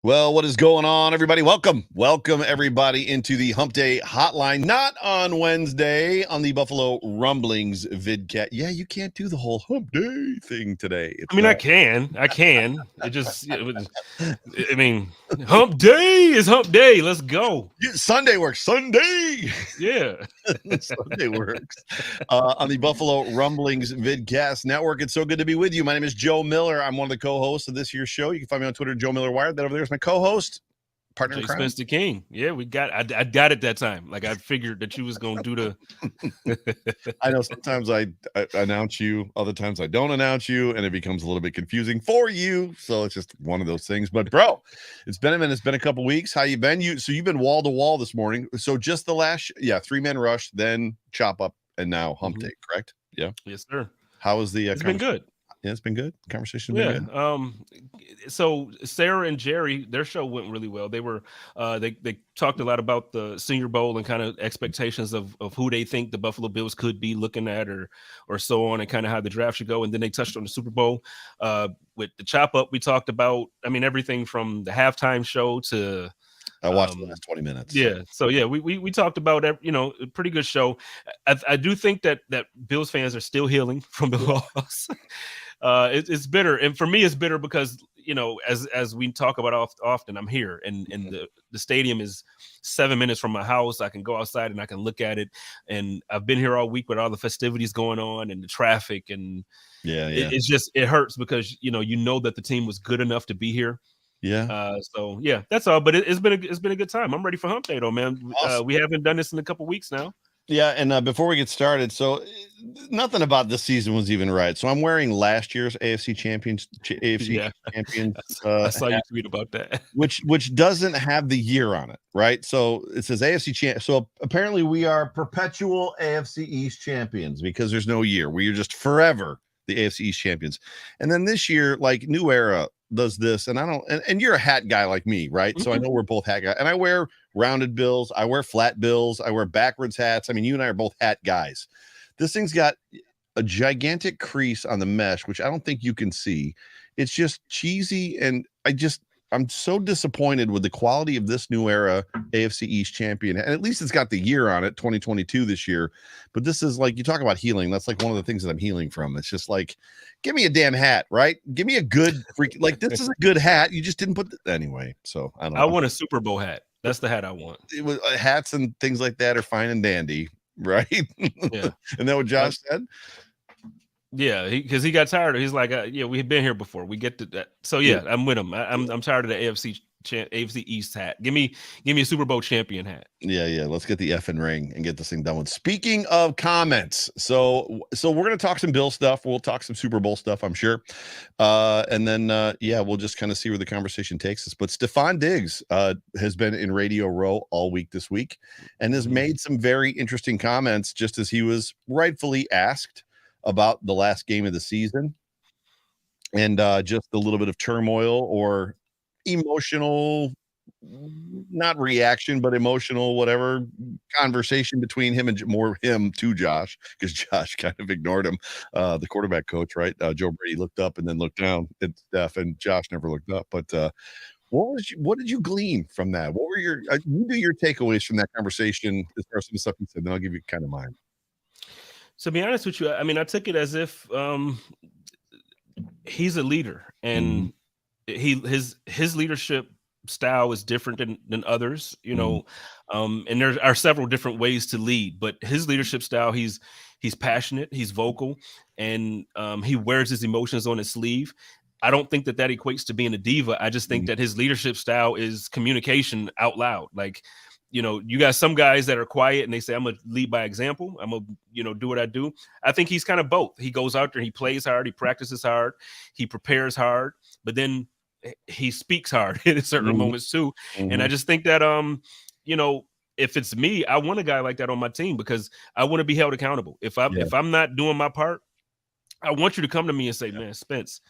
Well, what is going on, everybody? Welcome everybody into the Hump Day Hotline. Not on Wednesday on the Buffalo Rumblings vidcast. Yeah, you can't do the whole Hump Day thing today. I can. Hump Day is Hump Day. Let's go. Sunday works. Sunday. Yeah. Sunday works. On the Buffalo Rumblings vidcast network. It's so good to be with you. My name is Joe Miller. I'm one of the co-hosts of this year's show. You can find me on Twitter, Joe Miller Wired. That over there is my co-host, partner in Jay crime. Spencer King. Yeah, I got it that time. Like I figured that you was gonna do the I know sometimes I announce you, other times I don't announce you, and it becomes a little bit confusing for you. So it's just one of those things. But bro, it's been a minute. It's been a couple weeks. How you been? You've been wall to wall this morning. So just the last 3-man rush, then chop up, and now Hump Day, correct? Yeah. Yes, sir. How was the It's been good. Yeah, it's been good. Conversation's been good. So Sarah and Jerry, their show went really well. They were they talked a lot about the Senior Bowl and kind of expectations of who they think the Buffalo Bills could be looking at or so on, and kind of how the draft should go. And then they touched on the Super Bowl. With the chop up, we talked about, everything from the halftime show to I watched the last 20 minutes. Yeah. So yeah, we talked about a pretty good show. I do think that Bills fans are still healing from the loss. It's bitter, and for me, it's bitter because as we talk about often, I'm here, and the stadium is 7 minutes from my house. I can go outside and I can look at it, and I've been here all week with all the festivities going on and the traffic, and it hurts because you know that the team was good enough to be here. Yeah. So yeah, that's all. But it's been a good time. I'm ready for Hump Day though, man. Awesome. We haven't done this in a couple weeks now. Yeah, and before we get started, so nothing about this season was even right. So I'm wearing last year's AFC champions. I saw you tweet about that. which doesn't have the year on it, right? So it says AFC champ. So apparently we are perpetual AFC East champions because there's no year. We are just forever the AFC East champions. And then this year, like New Era does this, and I don't. And you're a hat guy like me, right? So I know we're both hat guys, and I wear rounded bills, I wear flat bills, I wear backwards hats. I mean, you and I are both hat guys. This thing's got a gigantic crease on the mesh, which I don't think you can see. It's just cheesy, and I'm so disappointed with the quality of this New Era AFC East champion. And at least it's got the year on it, 2022 this year. But this is like, you talk about healing. That's like one of the things that I'm healing from. It's just like, give me a damn hat, right? Give me a good like, this is a good hat. You just didn't put anyway. So I don't know. I want a Super Bowl hat. That's the hat I want. It was, hats and things like that are fine and dandy, right? Yeah. And that what Josh said? Yeah, because he got tired. He's like, we've been here before. We get to that. So yeah, I'm with him. I'm tired of the AFC East hat. Give me a Super Bowl champion hat. Yeah. Let's get the effing ring and get this thing done with. Speaking of comments, so we're gonna talk some Bill stuff. We'll talk some Super Bowl stuff, I'm sure. And then we'll just kind of see where the conversation takes us. But Stephon Diggs has been in Radio Row all week this week and has made some very interesting comments, just as he was rightfully asked about the last game of the season and just a little bit of turmoil or emotional, not reaction, but emotional, whatever conversation between him and him to Josh, because Josh kind of ignored him. The quarterback coach, right? Joe Brady looked up and then looked down at Steph, and Josh never looked up. But what did you glean from that? What were your takeaways from that conversation as far as some stuff you said? Then I'll give you kind of mine. To be honest with you, I took it as if he's a leader, and his leadership style is different than others, and there are several different ways to lead, but his leadership style, he's passionate, he's vocal, and he wears his emotions on his sleeve. I don't think that equates to being a diva. I just think that his leadership style is communication out loud. Like, you got some guys that are quiet and they say, I'm going to lead by example. I'm going to, do what I do. I think he's kind of both. He goes out there, he plays hard, he practices hard, he prepares hard, but then he speaks hard in certain moments too. And I just think that, if it's me, I want a guy like that on my team because I want to be held accountable. If I'm not doing my part, I want you to come to me and say, man, Spence,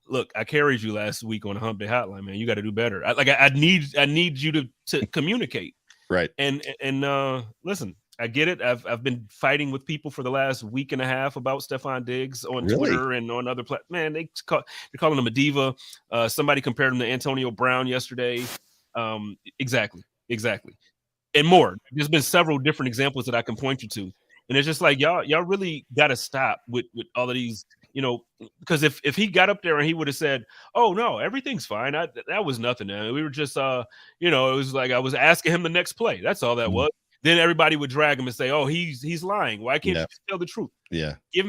look, I carried you last week on the Hump Day Hotline, man. You got to do better. I need you to communicate. Right. And listen, I get it. I've been fighting with people for the last week and a half about Stephon Diggs on Really? Twitter and on other platforms. Man, they're calling him a diva. Somebody compared him to Antonio Brown yesterday. Exactly, and more. There's been several different examples that I can point you to, and it's just like y'all really got to stop with all of these. Because if he got up there and he would have said, "Oh no, everything's fine. That was nothing. We were just it was like I was asking him the next play. That's all that Mm. was." Then everybody would drag him and say, "Oh, he's lying. Why can't Yeah. you just tell the truth?" Yeah. Give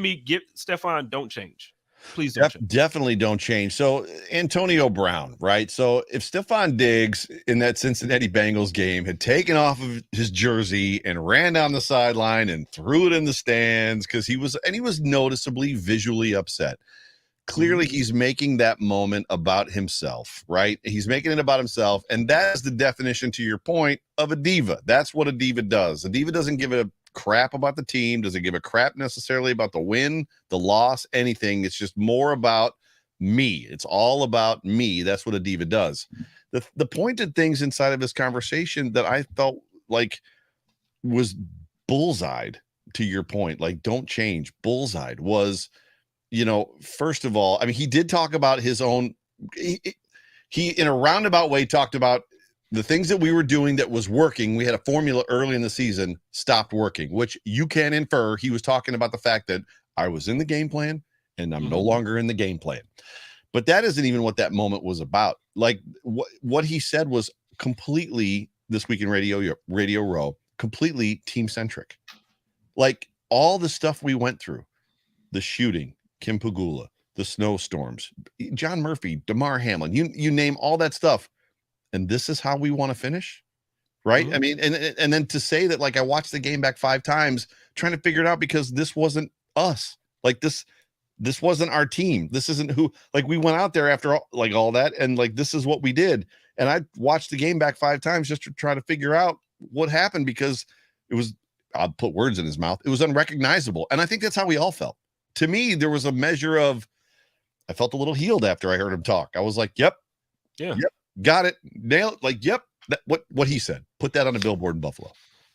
Stephon, don't change. Please don't change. Definitely don't change. So Antonio Brown, right? So if Stephon Diggs in that Cincinnati Bengals game had taken off of his jersey and ran down the sideline and threw it in the stands because he was noticeably visually upset. Clearly, he's making that moment about himself, right? He's making it about himself. And that is the definition, to your point, of a diva. That's what a diva does. A diva doesn't give a crap about the team, doesn't give a crap necessarily about the win, the loss, anything. It's just more about me. It's all about me. That's what a diva does. The pointed things inside of this conversation that I felt like was bullseyed, to your point, like don't change, bullseyed was, first of all, I mean, he did talk about his own, he in a roundabout way talked about the things that we were doing that was working. We had a formula early in the season, stopped working, which you can infer he was talking about the fact that I was in the game plan and I'm no longer in the game plan. But that isn't even what that moment was about. Like what he said was completely This Week in Radio Row, completely team centric. Like all the stuff we went through, the shooting, Kim Pagula, the snowstorms, John Murphy, DeMar Hamlin, you name all that stuff. And this is how we want to finish, right? I mean, and then to say that, like, I watched the game back 5 times trying to figure it out because this wasn't us. Like this wasn't our team. This isn't who, like, we went out there after all that. And like, this is what we did. And I watched the game back 5 times just to try to figure out what happened because it was, I'll put words in his mouth. It was unrecognizable. And I think that's how we all felt. To me, there was a measure of, I felt a little healed after I heard him talk. I was like, yep, got it, nailed it. Like, yep, what he said. Put that on a billboard in Buffalo.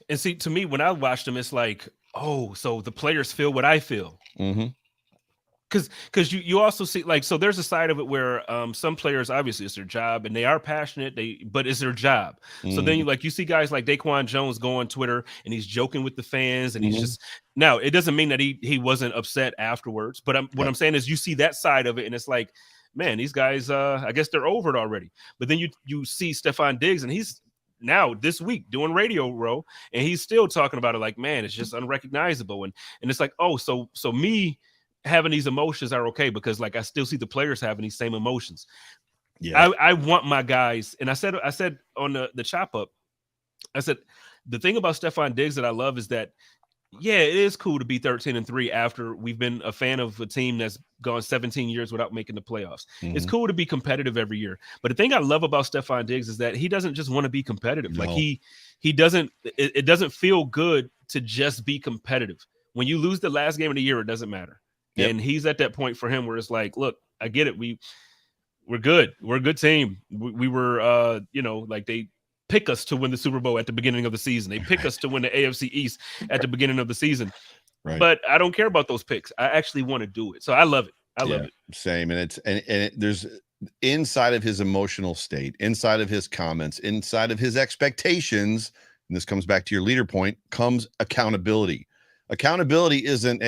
And see, to me, when I watched him, it's like, oh, so the players feel what I feel. Because you also see, like, so there's a side of it where some players, obviously it's their job and they are passionate, but it's their job. So then you see guys like Daquan Jones go on Twitter and he's joking with the fans and he's just, now it doesn't mean that he wasn't upset afterwards, but what I'm saying is you see that side of it and it's like, man, these guys, I guess they're over it already. But then you see Stephon Diggs and he's now this week doing Radio Row and he's still talking about it like, man, it's just unrecognizable. And it's like, oh, so me having these emotions are okay because like I still see the players having these same emotions. Yeah, I want my guys, and I said on the chop up, I said the thing about Stephon Diggs that I love is that yeah, it is cool to be 13-3 after we've been a fan of a team that's gone 17 years without making the playoffs. It's cool to be competitive every year. But the thing I love about Stephon Diggs is that he doesn't just want to be competitive. No. Like he doesn't, it doesn't feel good to just be competitive. When you lose the last game of the year, it doesn't matter. Yep. And he's at that point for him where it's like, look, I get it. We're good. We're a good team. We were, like they pick us to win the Super Bowl at the beginning of the season. They pick us to win the AFC East at the beginning of the season. Right. But I don't care about those picks. I actually want to do it. So I love it. I love it. Same. And there's inside of his emotional state, inside of his comments, inside of his expectations, and this comes back to your leader point, comes accountability. Accountability isn't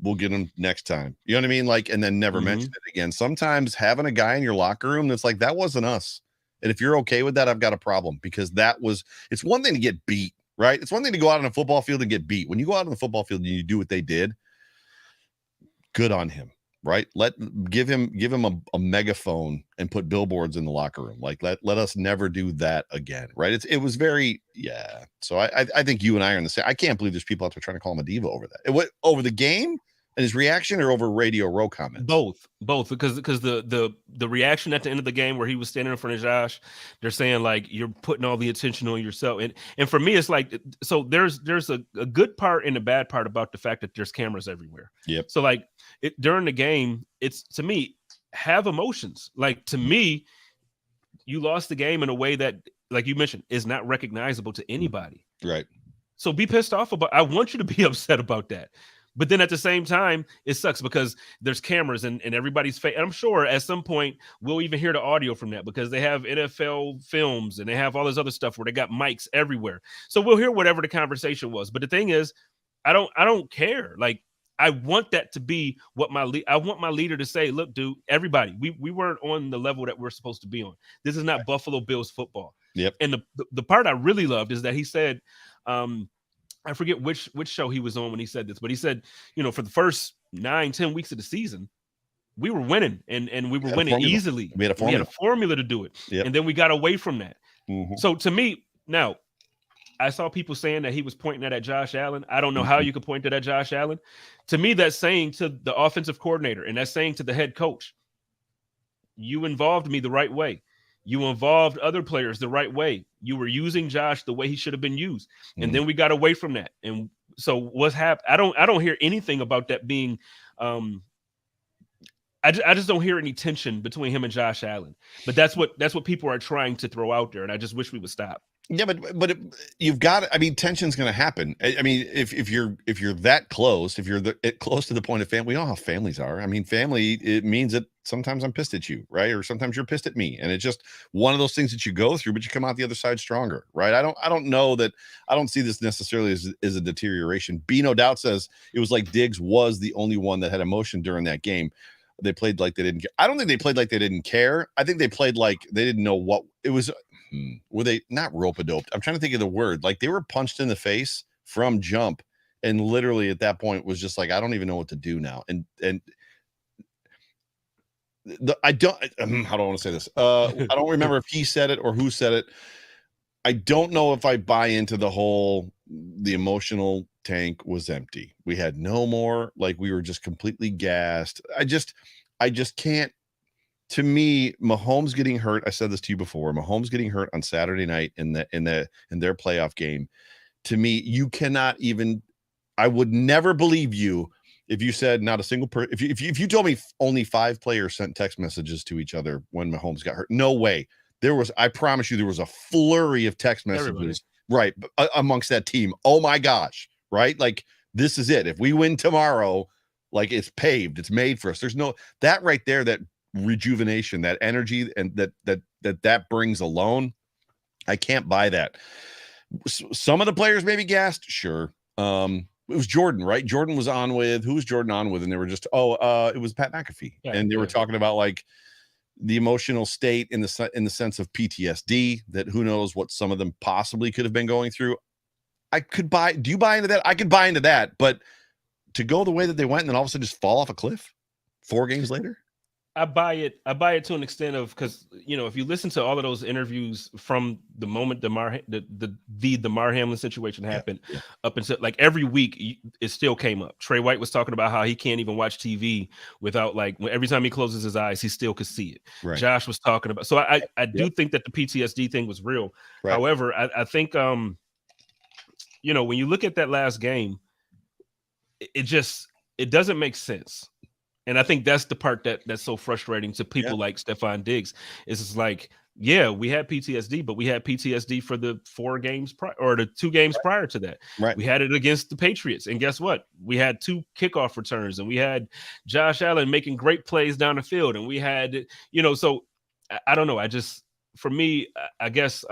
we'll get them next time. You know what I mean? Like, and then never mention it again. Sometimes having a guy in your locker room that's like, that wasn't us. And if you're okay with that, I've got a problem because it's one thing to get beat, right? It's one thing to go out on a football field and get beat. When you go out on the football field and you do what they did, good on him, right? Give him a megaphone and put billboards in the locker room. Like let us never do that again, right? It was very, yeah. So I think you and I are in the same. I can't believe there's people out there trying to call him a diva over that. Over the game and his reaction, or over Radio Row comments? Both, because the reaction at the end of the game where he was standing in front of Josh, they're saying like you're putting all the attention on yourself, and for me it's like, so there's a good part and a bad part about the fact that there's cameras everywhere. Yep. So like during the game, it's, to me, have emotions. Like, to me, you lost the game in a way that, like you mentioned, is not recognizable to anybody. Right. So be pissed off about. I want you to be upset about that. But then at the same time, it sucks because there's cameras and everybody's face. I'm sure at some point we'll even hear the audio from that because they have NFL films and they have all this other stuff where they got mics everywhere. So we'll hear whatever the conversation was. But the thing is, I don't care. Like, I want that to be what I want my leader to say, look, dude, everybody, we weren't on the level that we're supposed to be on. This is not Buffalo Bills football. Yep. And the part I really loved is that he said, I forget which show he was on when he said this, but he said, for the first 9-10 weeks of the season, we were winning and we were winning easily. We had a formula to do it. Yep. And then we got away from that. Mm-hmm. So to me, now, I saw people saying that he was pointing that at Josh Allen. I don't know how you could point that at Josh Allen. To me, that's saying to the offensive coordinator and that's saying to the head coach, you involved me the right way. You involved other players the right way. You were using Josh the way he should have been used. And then we got away from that. And so what's happened? I don't hear anything about that being I just don't hear any tension between him and Josh Allen. But that's what people are trying to throw out there. And I just wish we would stop. Yeah, but you've got. I mean, tension's going to happen. I mean, if you're that close, if you're close to the point of family, we know how families are. I mean, family, it means that sometimes I'm pissed at you, right? Or sometimes you're pissed at me, and it's just one of those things that you go through, but you come out the other side stronger, right? I don't know that. I don't see this necessarily as a deterioration. B No Doubt says it was like Diggs was the only one that had emotion during that game. They played like they didn't care. I don't think they played like they didn't care. I think they played like they didn't know what it was. Were they not rope-a-doped? I'm trying to think of the word. Like they were punched in the face from jump, and literally at that point was just like, I don't even know what to do now. And I don't. How do I want to say this? I don't remember if he said it or who said it. I don't know if I buy into the emotional tank was empty. We had no more. Like we were just completely gassed. I just can't. To me, Mahomes getting hurt. I said this to you before. Mahomes getting hurt on Saturday night in their playoff game. To me, you cannot even. I would never believe you if you said not a single person. If you told me only 5 players sent text messages to each other when Mahomes got hurt. No way. There was. I promise you, there was a flurry of text messages. Everybody. Right amongst that team. Oh my gosh. Right. Like this is it. If we win tomorrow, like it's paved. It's made for us. There's no that right there. That rejuvenation, that energy, and that brings alone, I can't buy that. Some of the players maybe gassed, sure. It was Jordan, right? Jordan was on with who was Jordan on with, and they were just it was Pat McAfee, and they were talking about like the emotional state in the sense of PTSD, that who knows what some of them possibly could have been going through. Do you buy into that? I could buy into that, but to go the way that they went and then all of a sudden just fall off a cliff 4 games later. I buy it to an extent of, because if you listen to all of those interviews from the moment the Damar Hamlin situation happened up until like every week it still came up. Trey White was talking about how he can't even watch TV without every time he closes his eyes he still could see it. Right. Josh was talking about, so I do think that the PTSD thing was real. Right. However, I think when you look at that last game, it doesn't make sense. And I think that's the part that's so frustrating to people like Stephon Diggs. Is it's like, yeah, we had PTSD, but we had PTSD for the 4 games or the 2 games prior to that. Right. We had it against the Patriots. And guess what? We had 2 kickoff returns, and we had Josh Allen making great plays down the field. And we had, so I don't know. For me, I guess,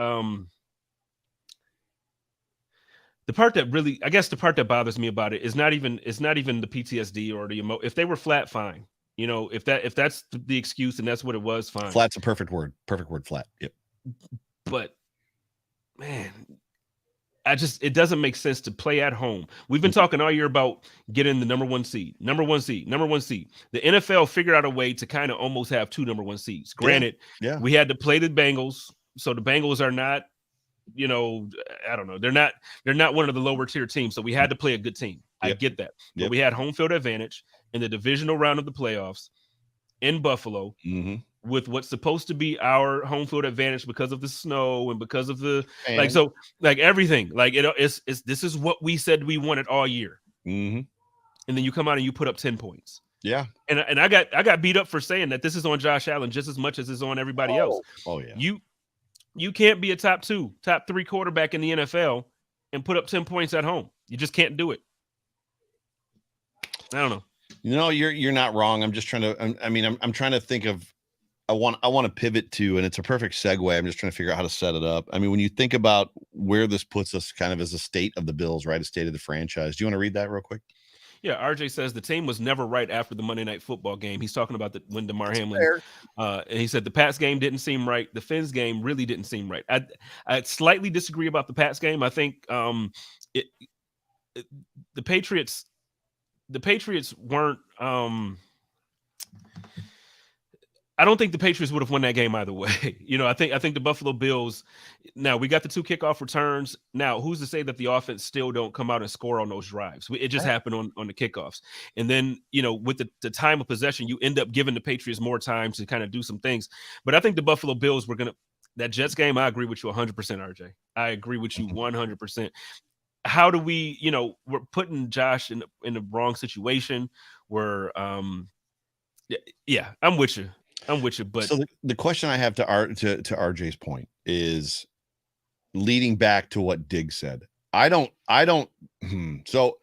the part that bothers me about it is not even the PTSD or the if they were flat, fine. If that's the excuse and that's what it was, fine. Flat's a perfect word. Perfect word, flat. Yep. But man, it doesn't make sense to play at home. We've been talking all year about getting the number one seed. The NFL figured out a way to kind of almost have 2 number 1 seeds. Granted, we had to play the Bengals, so the Bengals are not, I don't know. They're not one of the lower tier teams. So we had to play a good team. I get that. But we had home field advantage in the divisional round of the playoffs in Buffalo with what's supposed to be our home field advantage because of the snow and because of the everything. This is what we said we wanted all year. And then you come out and you put up 10 points. Yeah. And I got beat up for saying that this is on Josh Allen just as much as it's on everybody else. Oh yeah. You can't be a top 3 quarterback in the NFL and put up 10 points at home. You just can't do it. I don't know. You're not wrong. I'm just trying to. I'm trying to think of. I want to pivot to, and it's a perfect segue. I'm just trying to figure out how to set it up. I mean, when you think about where this puts us, kind of as a state of the Bills, right? A state of the franchise. Do you want to read that real quick? Yeah, RJ says the team was never right after the Monday Night Football game. He's talking about when Damar That's Hamlin, fair. and he said the Pats game didn't seem right. The Fins game really didn't seem right. I slightly disagree about the Pats game. I think it, the Patriots weren't. I don't think the Patriots would have won that game either way. I think the Buffalo Bills. Now we got the 2 kickoff returns. Now who's to say that the offense still don't come out and score on those drives? It just happened on the kickoffs, and then with the time of possession, you end up giving the Patriots more time to kind of do some things. But I think the Buffalo Bills were gonna that Jets game. I agree with you 100%, RJ. I agree with you 100%. How do we? We're putting Josh in the wrong situation. We're yeah, I'm with you. But so the question I have to RJ's point is leading back to what Diggs said. I don't. So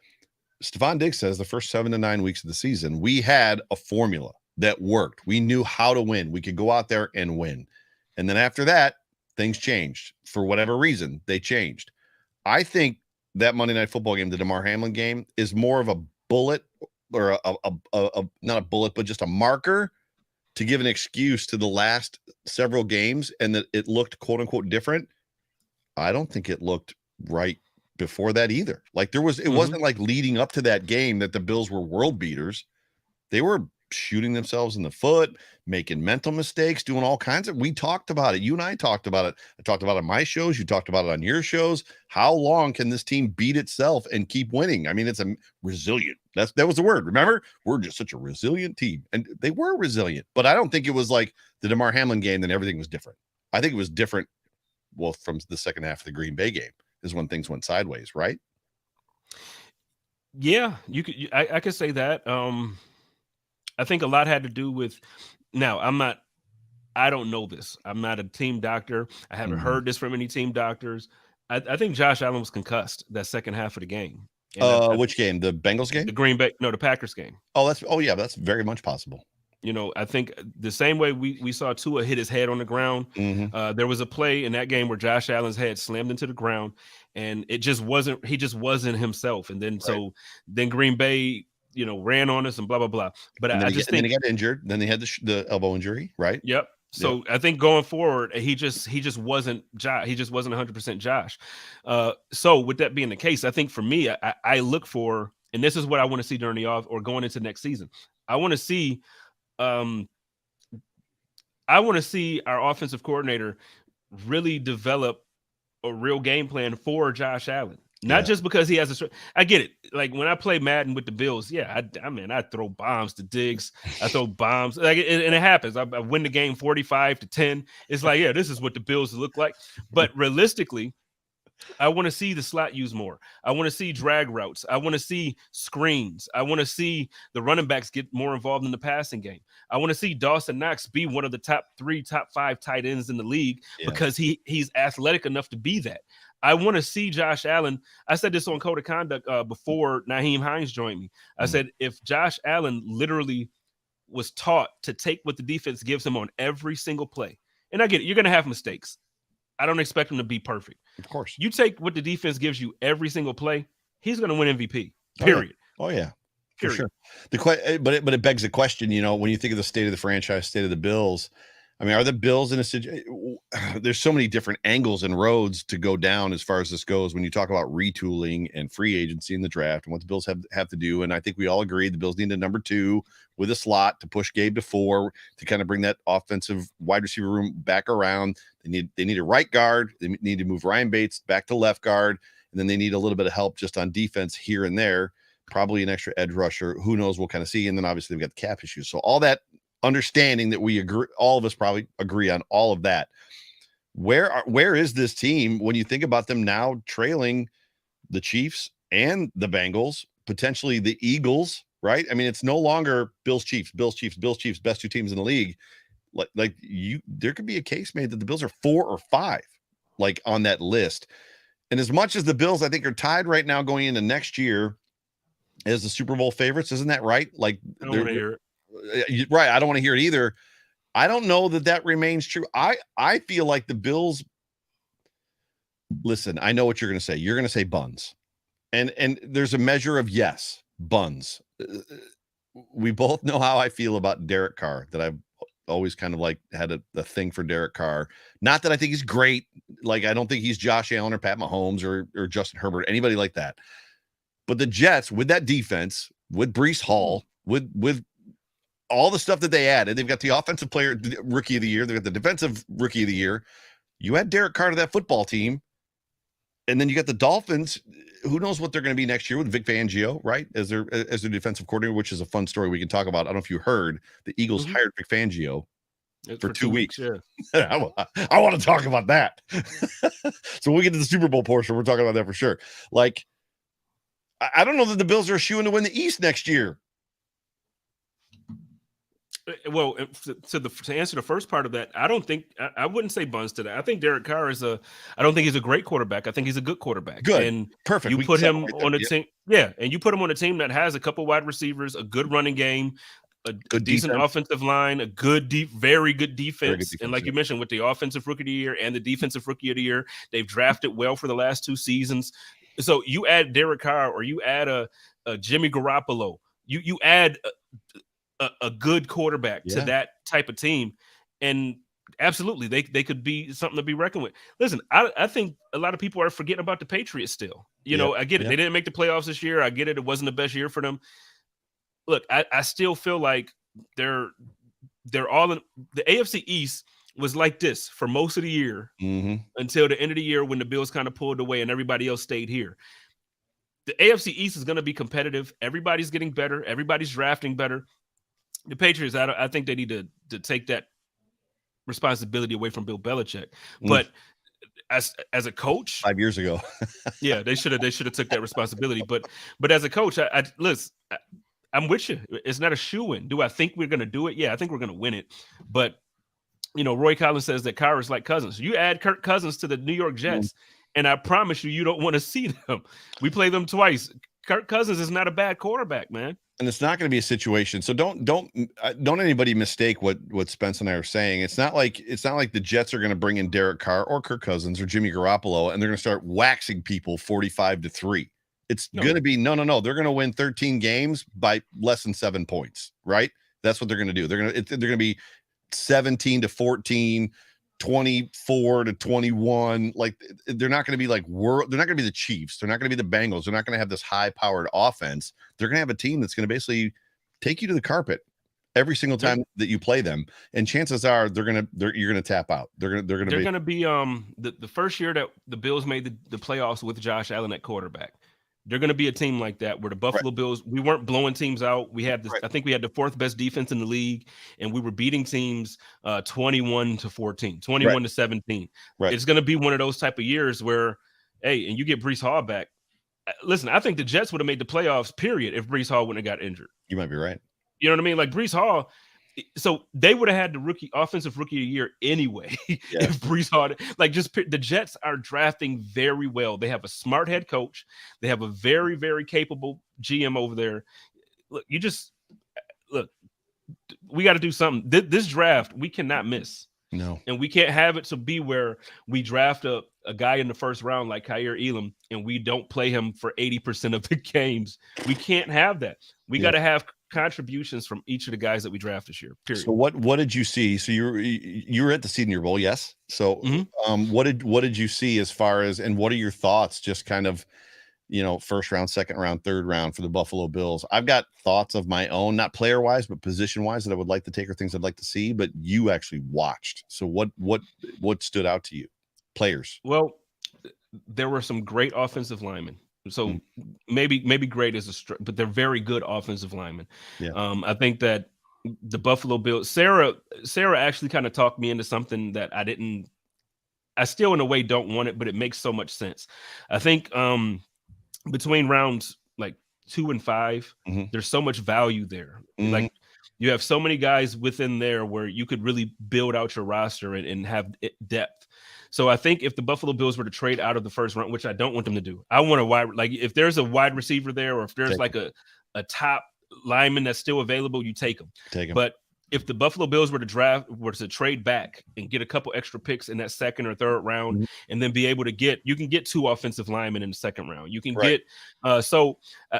Stephon Diggs says the first 7 to 9 weeks of the season, we had a formula that worked. We knew how to win. We could go out there and win. And then after that, things changed for whatever reason. They changed. I think that Monday Night Football game, the Damar Hamlin game, is more of a bullet, or not a bullet, but just a marker to give an excuse to the last several games, and that it looked quote unquote different. I don't think it looked right before that either. Like it wasn't like leading up to that game that the Bills were world beaters. They were shooting themselves in the foot, making mental mistakes, doing all kinds of. We talked about it. You and I talked about it. I talked about it on my shows. You talked about it on your shows. How long can this team beat itself and keep winning? I mean, it's a resilient. That was the word. Remember, we're just such a resilient team, and they were resilient. But I don't think it was like the Damar Hamlin game. Then everything was different. I think it was different. Well, from the second half of the Green Bay game is when things went sideways, right? Yeah, you could. I could say that. I think a lot had to do with. Now, I don't know this. I'm not a team doctor. I haven't heard this from any team doctors. I think Josh Allen was concussed that second half of the game. And which game? The Bengals game? The Packers game. Yeah, that's very much possible. I think the same way we saw Tua hit his head on the ground. There was a play in that game where Josh Allen's head slammed into the ground, and he just wasn't himself. And then then Green Bay, ran on us and blah blah blah. But I just think then he got injured. Then they had the elbow injury, right? Yep. So I think going forward, he just wasn't Josh. He just wasn't 100% Josh. So with that being the case, I think for me, I look for, and this is what I want to see during the off or going into next season. I want to see our offensive coordinator really develop a real game plan for Josh Allen. Not just because he has I get it. Like when I play Madden with the Bills, I throw bombs to Diggs. I throw bombs, and it happens. I win the game 45-10. It's like, this is what the Bills look like. But realistically, I want to see the slot used more. I want to see drag routes. I want to see screens. I want to see the running backs get more involved in the passing game. I want to see Dawson Knox be one of the top 3, top 5 tight ends in the league because he's athletic enough to be that. I want to see Josh Allen. I said this on Code of Conduct before Nyheim Hines joined me. I said, if Josh Allen literally was taught to take what the defense gives him on every single play, and I get it, you're going to have mistakes. I don't expect him to be perfect. Of course. You take what the defense gives you every single play, he's going to win MVP, period. Oh, yeah. For sure. But it begs the question, when you think of the state of the franchise, state of the Bills, I mean, are the Bills in a situation? There's so many different angles and roads to go down as far as this goes when you talk about retooling and free agency in the draft and what the Bills have to do. And I think we all agree the Bills need a number 2 with a slot to push Gabe to 4 to kind of bring that offensive wide receiver room back around. They need a right guard. They need to move Ryan Bates back to left guard. And then they need a little bit of help just on defense here and there, probably an extra edge rusher. Who knows? We'll kind of see. And then obviously we've got the cap issues. So all that, understanding that we agree, all of us probably agree on all of that. Where is this team when you think about them now trailing the Chiefs and the Bengals, potentially the Eagles, right? I mean, it's no longer Bills, Chiefs, best 2 teams in the league. There could be a case made that the Bills are 4 or 5, like on that list. And as much as the Bills, I think, are tied right now going into next year as the Super Bowl favorites, isn't that right? Like, I don't want to hear it. right. I don't want to hear it either. I don't know that remains true. I feel like the Bills. Listen, I know what you're going to say. You're going to say buns, and there's a measure of yes, buns. We both know how I feel about Derek Carr. That I've always kind of like had a thing for Derek Carr. Not that I think he's great. Like, I don't think he's Josh Allen or Pat Mahomes or Justin Herbert, anybody like that. But the Jets, with that defense, with Breece Hall, with all the stuff that they added, they've got the offensive player rookie of the year, they've got the defensive rookie of the year. You add Derek Carr to that football team, and then you got the Dolphins. Who knows what they're going to be next year with Vic Fangio, right? As their defensive coordinator, which is a fun story we can talk about. I don't know if you heard the Eagles hired Vic Fangio for 2 weeks. Yeah. I want to talk about that. So we'll get to the Super Bowl portion. We're talking about that for sure. Like, I don't know that the Bills are a shoo-in to win the East next year. Well, to answer the first part of that, I wouldn't say buns to that. I think Derek Carr I don't think he's a great quarterback. I think he's a good quarterback. Good. And Perfect. You put him on a team. Yeah. And you put him on a team that has a couple wide receivers, a good running game, a decent offensive line, a very good defense. And like you mentioned, with the offensive rookie of the year and the defensive rookie of the year, they've drafted well for the last 2 seasons. So you add Derek Carr, or you add a Jimmy Garoppolo, you add a good quarterback to that type of team, and absolutely they could be something to be reckoned with. Listen, I think a lot of people are forgetting about the Patriots still. I get it. They didn't make the playoffs this year. I get it. It wasn't the best year for them. Look, I still feel like they're all in. The AFC East was like this for most of the year until the end of the year when the Bills kind of pulled away and everybody else stayed here. The AFC East is going to be competitive. Everybody's getting better. Everybody's drafting better. The Patriots, I think they need to take that responsibility away from Bill Belichick. But as a coach, 5 years ago, yeah, they should have took that responsibility. But as a coach, listen, I'm with you. It's not a shoo-in. Do I think we're going to do it? Yeah, I think we're going to win it. But Roy Collins says that Carr is like Cousins. You add Kirk Cousins to the New York Jets, and I promise you don't want to see them. We play them twice. Kirk Cousins is not a bad quarterback, man. And it's not going to be a situation. So don't anybody mistake what Spence and I are saying. It's not like the Jets are going to bring in Derek Carr or Kirk Cousins or Jimmy Garoppolo and they're going to start waxing people 45-3. It's going to be no. They're going to win 13 games by less than 7 points, right? That's what they're going to do. They're going to be 17-14, 24-21. Like, they're not going to be like they're not going to be the Chiefs. They're not going to be the Bengals. They're not going to have this high-powered offense. They're going to have a team that's going to basically take you to the carpet every single time that you play them. And chances are you're going to tap out. They're going to be the first year that the Bills made the playoffs with Josh Allen at quarterback. They're going to be a team like that where the Buffalo Bills, we weren't blowing teams out. We had I think we had the 4th best defense in the league, and we were beating teams 21-14, 21-17. Right. It's going to be one of those type of years where, hey, and you get Breece Hall back. Listen, I think the Jets would have made the playoffs, period, if Breece Hall wouldn't have got injured. You might be right. You know what I mean? Like Breece Hall, so they would have had the offensive rookie of the year anyway. If Breece Hall, the Jets are drafting very well. They have a smart head coach. They have a very, very capable GM over there. Look, we got to do something. This draft, we cannot miss. No. And we can't have it to be where we draft a guy in the first round like Kaiir Elam and we don't play him for 80% of the games. We can't have that. We got to have contributions from each of the guys that we draft this year. Period. So what did you see? So you were at the Senior Bowl, yes? So what did you see as far as, and what are your thoughts just kind of, first round, second round, third round for the Buffalo Bills? I've got thoughts of my own, not player wise, but position wise, that I would like to take, or things I'd like to see, but you actually watched. So what stood out to you? Players. Well, there were some great offensive linemen. So maybe great is but they're very good offensive linemen. Yeah. I think that the Buffalo Bills, Sarah actually kind of talked me into something that I still in a way don't want it, but it makes so much sense. I think between rounds like 2 and 5, there's so much value there. Like, you have so many guys within there where you could really build out your roster and have depth. So I think if the Buffalo Bills were to trade out of the first round, which I don't want them to do, I want a wide, like if there's a wide receiver there, or if there's Take like a top lineman that's still available, you take him. Take him. But if the Buffalo Bills were to trade back and get a couple extra picks in that second or third round, and then be able to you can get 2 offensive linemen in the second round. You can get, so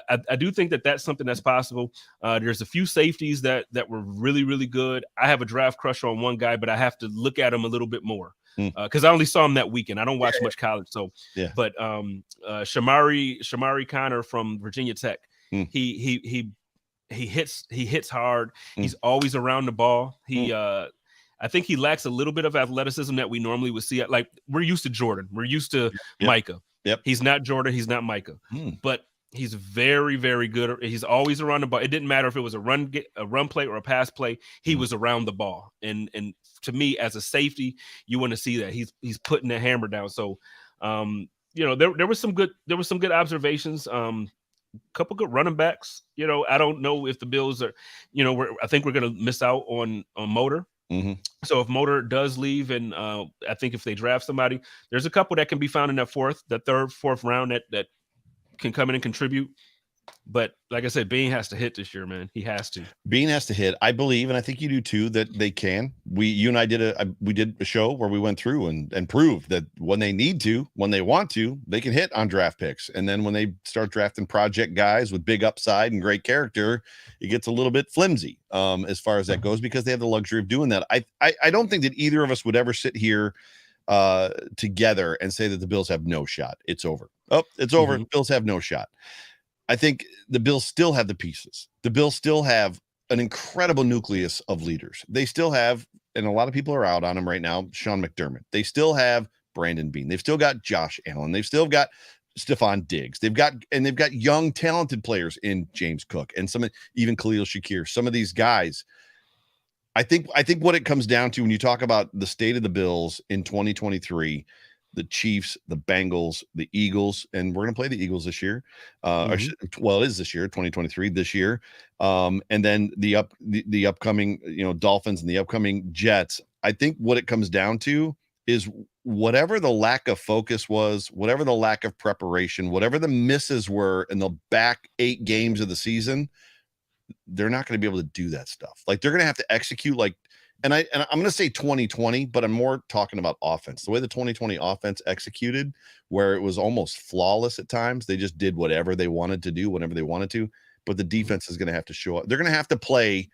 I do think that that's something that's possible. There's a few safeties that were really, really good. I have a draft crush on one guy, but I have to look at him a little bit more because I only saw him that weekend. I don't watch much college. So, but Shamari Connor from Virginia Tech, he hits hard. He's always around the ball. I think he lacks a little bit of athleticism that we normally would see. Like, we're used to Jordan. We're used to Micah. He's not Jordan. He's not Micah. But he's very, very good. He's always around the ball. It didn't matter if it was a run play or a pass play. He was around the ball. And to me, as a safety, you want to see that he's putting the hammer down. So, there was some good observations. Couple good running backs. I don't know if the Bills are, I think we're going to miss out on Motor. So if Motor does leave, and I think if they draft somebody, there's a couple that can be found in that third, fourth round that can come in and contribute. But like I said, Bean has to hit this year, man. He has to. Bean has to hit. I believe, and I think you do too, that they can. You and I did a show where we went through and proved that when they need to, when they want to, they can hit on draft picks. And then when they start drafting project guys with big upside and great character, it gets a little bit flimsy as far as that goes, because they have the luxury of doing that. I don't think that either of us would ever sit here together and say that the Bills have no shot. It's over. Oh, it's over. Bills have no shot. I think the Bills still have the pieces. The Bills still have an incredible nucleus of leaders. They still have, and a lot of people are out on him right now, Sean McDermott. They still have Brandon Beane. They've still got Josh Allen. They've still got Stephon Diggs. They've got young, talented players in James Cook and even Khalil Shakir. Some of these guys. I think what it comes down to when you talk about the state of the Bills in 2023, the Chiefs, the Bengals, the Eagles, and we're going to play the Eagles this year. It is this year, 2023, this year. And then the upcoming, Dolphins and the upcoming Jets. I think what it comes down to is whatever the lack of focus was, whatever the lack of preparation, whatever the misses were in the back 8 games of the season, they're not going to be able to do that stuff. Like, they're going to have to execute and I'm going to say 2020, but I'm more talking about offense. The way the 2020 offense executed, where it was almost flawless at times. They just did whatever they wanted to do, whenever they wanted to. But the defense is going to have to show up. They're going to have to play,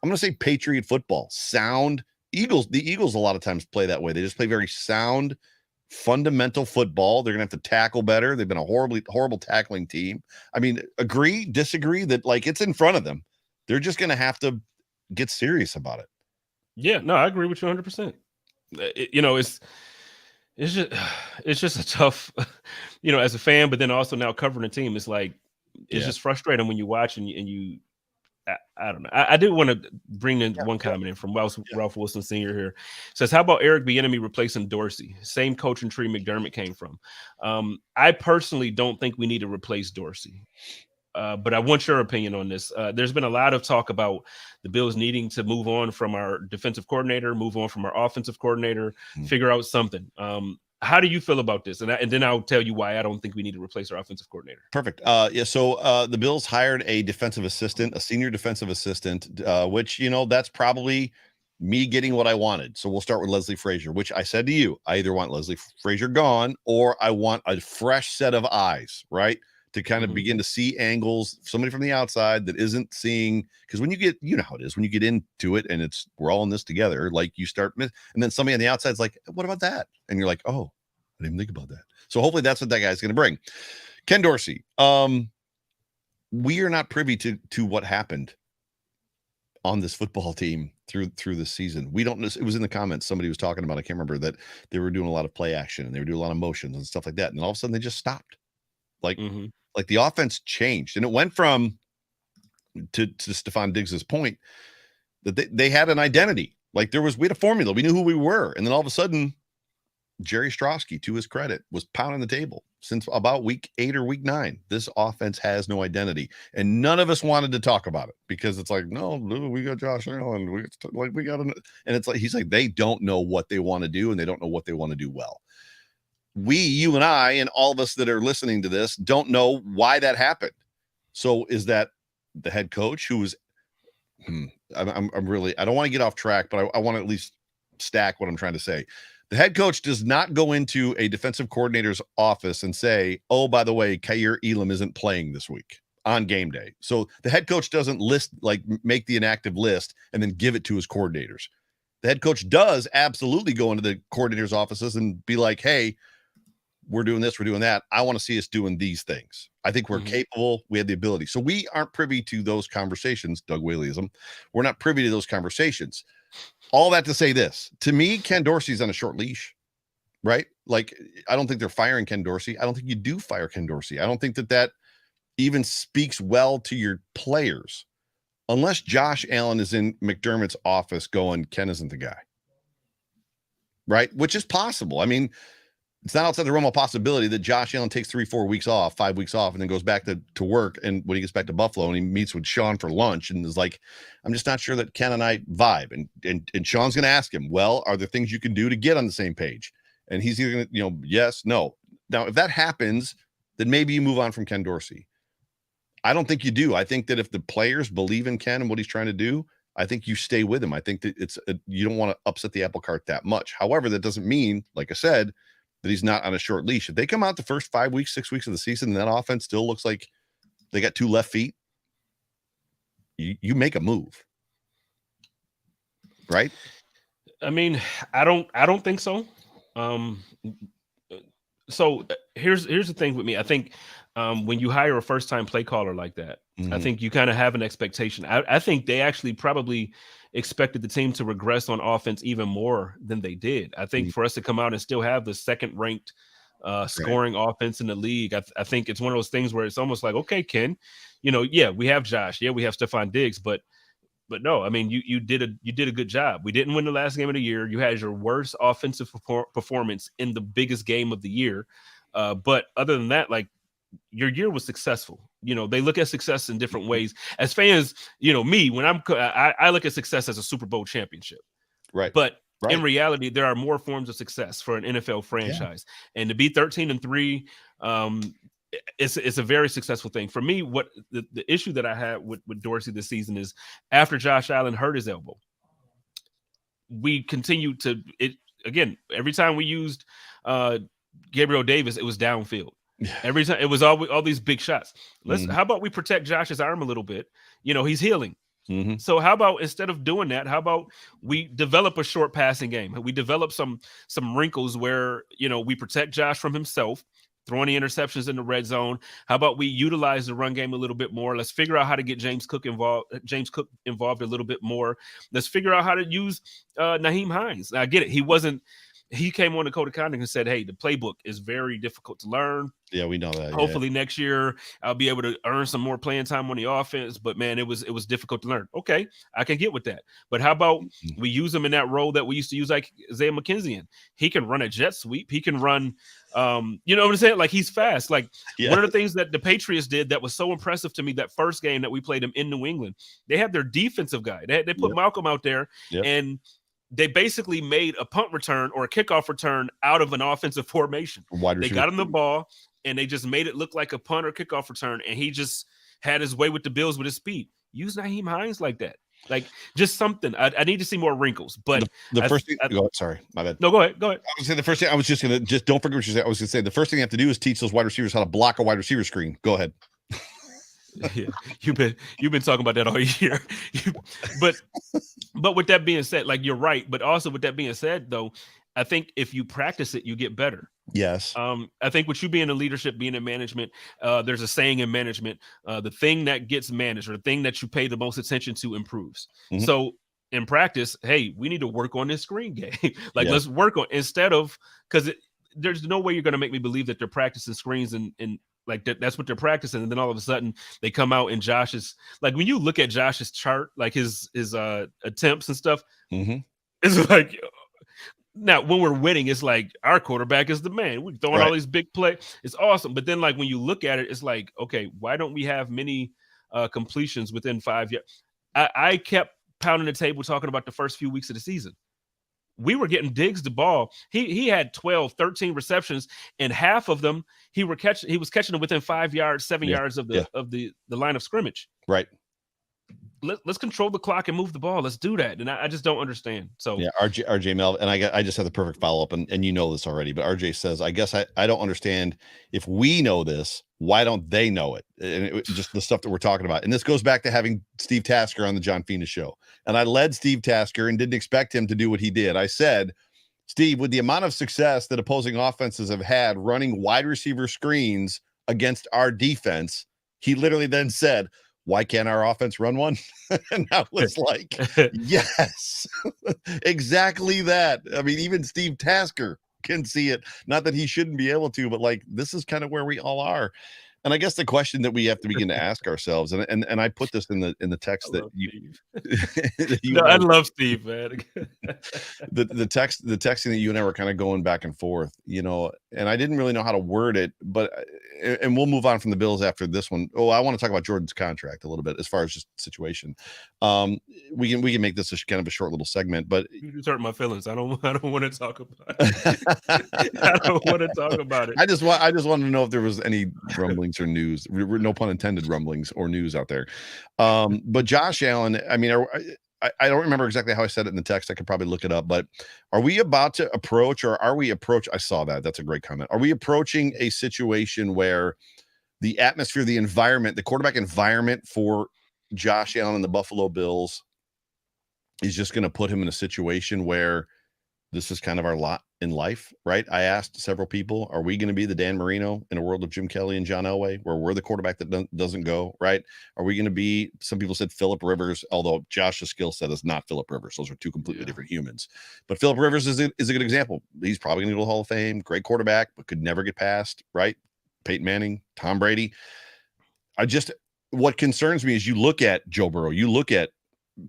I'm going to say Patriot football, sound Eagles. The Eagles a lot of times play that way. They just play very sound, fundamental football. They're going to have to tackle better. They've been a horrible tackling team. I mean, agree, disagree that it's in front of them. They're just going to have to get serious about it. Yeah, no, I agree with you 100%. It's just a tough, as a fan, but then also now covering a team, it's like, it's just frustrating when you watch and you I don't know. I did want to bring in one comment in from Ralph Wilson Sr. here. Says, how about Eric Bieniemy replacing Dorsey? Same coaching tree McDermott came from. I personally don't think we need to replace Dorsey. But I want your opinion on this. There's been a lot of talk about the Bills needing to move on from our defensive coordinator, move on from our offensive coordinator, figure out something. How do you feel about this? And then I'll tell you why I don't think we need to replace our offensive coordinator. Perfect. So the Bills hired a defensive assistant, a senior defensive assistant, which, that's probably me getting what I wanted. So we'll start with Leslie Frazier, which I said to you, I either want Leslie Frazier gone or I want a fresh set of eyes, right? To kind of begin to see angles, somebody from the outside that isn't seeing, because when you get, how it is, when you get into it and we're all in this together, like you start, and then somebody on the outside is like, what about that? And you're like, oh, I didn't even think about that. So hopefully that's what that guy's going to bring. Ken Dorsey. We are not privy to what happened on this football team through the season. We don't know. It was in the comments. Somebody was talking about, I can't remember, that they were doing a lot of play action and they were doing a lot of motions and stuff like that. And all of a sudden they just stopped. Like the offense changed, and it went from to Stephon Diggs's point that they had an identity. Like we had a formula. We knew who we were. And then all of a sudden, Jerry Strosky, to his credit, was pounding the table. since about week 8 or week 9. This offense has no identity, and none of us wanted to talk about it because it's like, no, we got Josh Allen, we got, and it's like he's like they don't know what they want to do, and they don't know what they want to do well. You and I, and all of us that are listening to this, don't know why that happened. So is that the head coach who was? I'm really, I don't want to get off track, but I want to at least stack what I'm trying to say. The head coach does not go into a defensive coordinator's office and say, oh, by the way, Kaiir Elam isn't playing this week on game day. So the head coach doesn't make the inactive list and then give it to his coordinators. The head coach does absolutely go into the coordinators' offices and be like, hey, we're doing this, we're doing that. I want to see us doing these things. I think we're capable. We have the ability. So we aren't privy to those conversations. Doug Whaleyism. We're not privy to those conversations. All that to say this, to me, Ken Dorsey's on a short leash, right? Like, I don't think they're firing Ken Dorsey. I don't think you do fire Ken Dorsey. I don't think that even speaks well to your players unless Josh Allen is in McDermott's office going, Ken isn't the guy, right? Which is possible. I mean, it's not outside the realm of possibility that Josh Allen takes 3-4 weeks off, 5 weeks off, and then goes back to work. And when he gets back to Buffalo and he meets with Sean for lunch and is like, I'm just not sure that Ken and I vibe. And Sean's going to ask him, well, are there things you can do to get on the same page? And he's either going to, yes, no. Now, if that happens, then maybe you move on from Ken Dorsey. I don't think you do. I think that if the players believe in Ken and what he's trying to do, I think you stay with him. I think that you don't want to upset the apple cart that much. However, that doesn't mean, like I said, that he's not on a short leash. If they come out the first 5 weeks, 6 weeks of the season, and that offense still looks like they got 2 left feet, you make a move, right? I mean, I don't think so. So here's the thing with me. I think when you hire a first-time play caller like that, I think you kind of have an expectation. I think they actually probably expected the team to regress on offense even more than they did. I think for us to come out and still have the second-ranked scoring offense in the league, I think it's one of those things where it's almost like, okay, Ken, yeah, we have Josh, yeah, we have Stephon Diggs, but no, I mean, you did a good job. We didn't win the last game of the year. You had your worst offensive performance in the biggest game of the year. But other than that, like, your year was successful. They look at success in different ways. As fans, me, when I look at success as a Super Bowl championship. Right. But in reality, there are more forms of success for an NFL franchise. Yeah. And to be 13-3, it's a very successful thing. For me, what the issue that I had with Dorsey this season is after Josh Allen hurt his elbow, we continued to again, every time we used Gabriel Davis, it was downfield. Every time it was all these big shots. How about we protect Josh's arm a little bit? He's healing. So how about instead of doing that, how about we develop a short passing game? We develop some wrinkles where we protect Josh from himself, throwing the interceptions in the red zone. How about we utilize the run game a little bit more? Let's figure out how to get James Cook involved a little bit more. Let's figure out how to use Nyheim Hines. Now, I get it. He came on to Code of Conduct and said, hey, the playbook is very difficult to learn. Yeah, we know that. Hopefully next year I'll be able to earn some more playing time on the offense. But man, it was difficult to learn. Okay, I can get with that. But how about we use him in that role that we used to use, like Isaiah McKenzie in? He can run a jet sweep. He can run, you know what I'm saying? Like, he's fast. Like, one of the things that the Patriots did that was so impressive to me that first game that we played him in New England, they had their defensive guy. They put Malcolm out there and they basically made a punt return or a kickoff return out of an offensive formation. They got him the ball, and they just made it look like a punt or kickoff return, and he just had his way with the Bills with his speed. Use Nyheim Hines like that. Like, just something. I need to see more wrinkles. But the first thing, sorry, my bad. No, go ahead. I was going to say the first thing, I was just going to, don't forget what you said. I was going to say the first thing you have to do is teach those wide receivers how to block a wide receiver screen. Go ahead. Yeah, you've been talking about that all year. But with that being said, like, you're right. But also with that being said, though, I think if you practice it, you get better. Yes. I think with you being in leadership, being in management, there's a saying in management: the thing that gets managed, or the thing that you pay the most attention to, improves. So in practice, hey, we need to work on this screen game. Let's work on, instead of, because there's no way you're going to make me believe that they're practicing screens and like that's what they're practicing, and then all of a sudden they come out and Josh's, like, when you look at Josh's chart, like his attempts and stuff, it's like Now, when we're winning, it's like our quarterback is the man. We're throwing all Right. these big play. It's awesome. But then, like, when you look at it, it's like, okay, why don't we have many completions within 5 years? I kept pounding the table talking about the first few weeks of the season. We were getting Diggs the ball. He had 12, 13 receptions, and half of them he was catching them within 5 yards, 7 Yeah. yards of Yeah. the line of scrimmage. Right. Let's control the clock and move the ball. Let's do that. And I just don't understand. So Yeah, RJ Mel, and I just had the perfect follow-up, and you know this already, but RJ says, I guess I don't understand, if we know this, why don't they know it? And just the stuff that we're talking about. And this goes back to having Steve Tasker on the John Fina show. And I led Steve Tasker and didn't expect him to do what he did. I said, Steve, with the amount of success that opposing offenses have had running wide receiver screens against our defense, he literally then said, why can't our offense run one? And I was like, yes, exactly that. I mean, even Steve Tasker can see it. Not that he shouldn't be able to, but like, this is kind of where we all are. And I guess the question that we have to begin to ask ourselves, and I put this in the text that you, that you no, I love Steve, man. the texting that you and I were kind of going back and forth, and I didn't really know how to word it, but and we'll move on from the Bills after this one. Oh, I want to talk about Jordan's contract a little bit as far as just situation. We can make this kind of a short little segment, but you just hurt my feelings. I don't want to talk about it. I don't want to talk about it. I just wanted to know if there was any rumblings or news, no pun intended, rumblings or news out there. But Josh Allen, I mean, I don't remember exactly how I said it in the text. I could probably look it up, but are we about to approach, or are we approach? I saw that. That's a great comment. Are we approaching a situation where the atmosphere, the environment, the quarterback environment for Josh Allen and the Buffalo Bills is just going to put him in a situation where this is kind of our lot in life, right? I asked several people, are we going to be the Dan Marino in a world of Jim Kelly and John Elway, where we're the quarterback that doesn't go, right? Are we going to be, some people said Phillip Rivers, although Josh's skill set is not Phillip Rivers. Those are two completely different humans. But Phillip Rivers is a good example. He's probably going to go to the Hall of Fame, great quarterback, but could never get past, right? Peyton Manning, Tom Brady. What concerns me is you look at Joe Burrow, you look at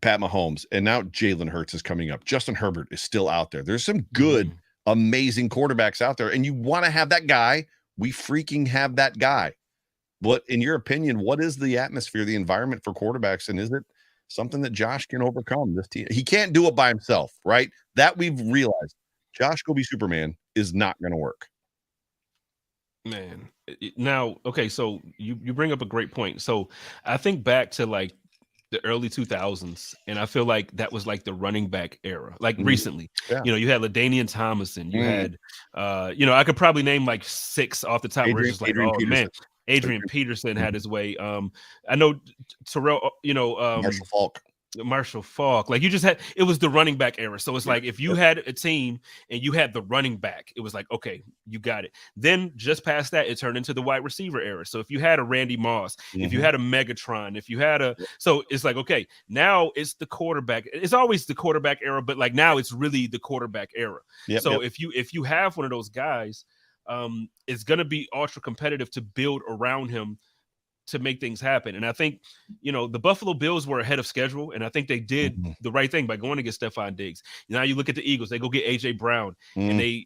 Pat Mahomes, and now Jalen Hurts is coming up. Justin Herbert is still out there. There's some good, amazing quarterbacks out there, and you want to have that guy. We freaking have that guy. What, in your opinion, what is the atmosphere, the environment for quarterbacks, and is it something that Josh can overcome? This team, he can't do it by himself, right? That we've realized. Josh Go Be Superman is not going to work. Man, now, okay, so you bring up a great point. So I think back to like the early 2000s, and I feel like that was like the running back era. Like recently, you had LaDainian Tomlinson, you had, I could probably name like 6 off the top. We're just like, Adrian oh Peterson. man, Adrian Peterson had his way. I know Terrell, Marshall Faulk. Like, you just had, it was the running back era. So it's like, if you had a team and you had the running back, it was like, okay, you got it. Then just past that, it turned into the wide receiver era. So if you had a Randy Moss, if you had a Megatron, if you had so it's like, okay, now it's the quarterback. It's always the quarterback era, but like now it's really the quarterback era. If you have one of those guys, it's going to be ultra competitive to build around him to make things happen. And I think, the Buffalo Bills were ahead of schedule, and I think they did the right thing by going to get Stephon Diggs. Now you look at the Eagles, they go get AJ Brown, and they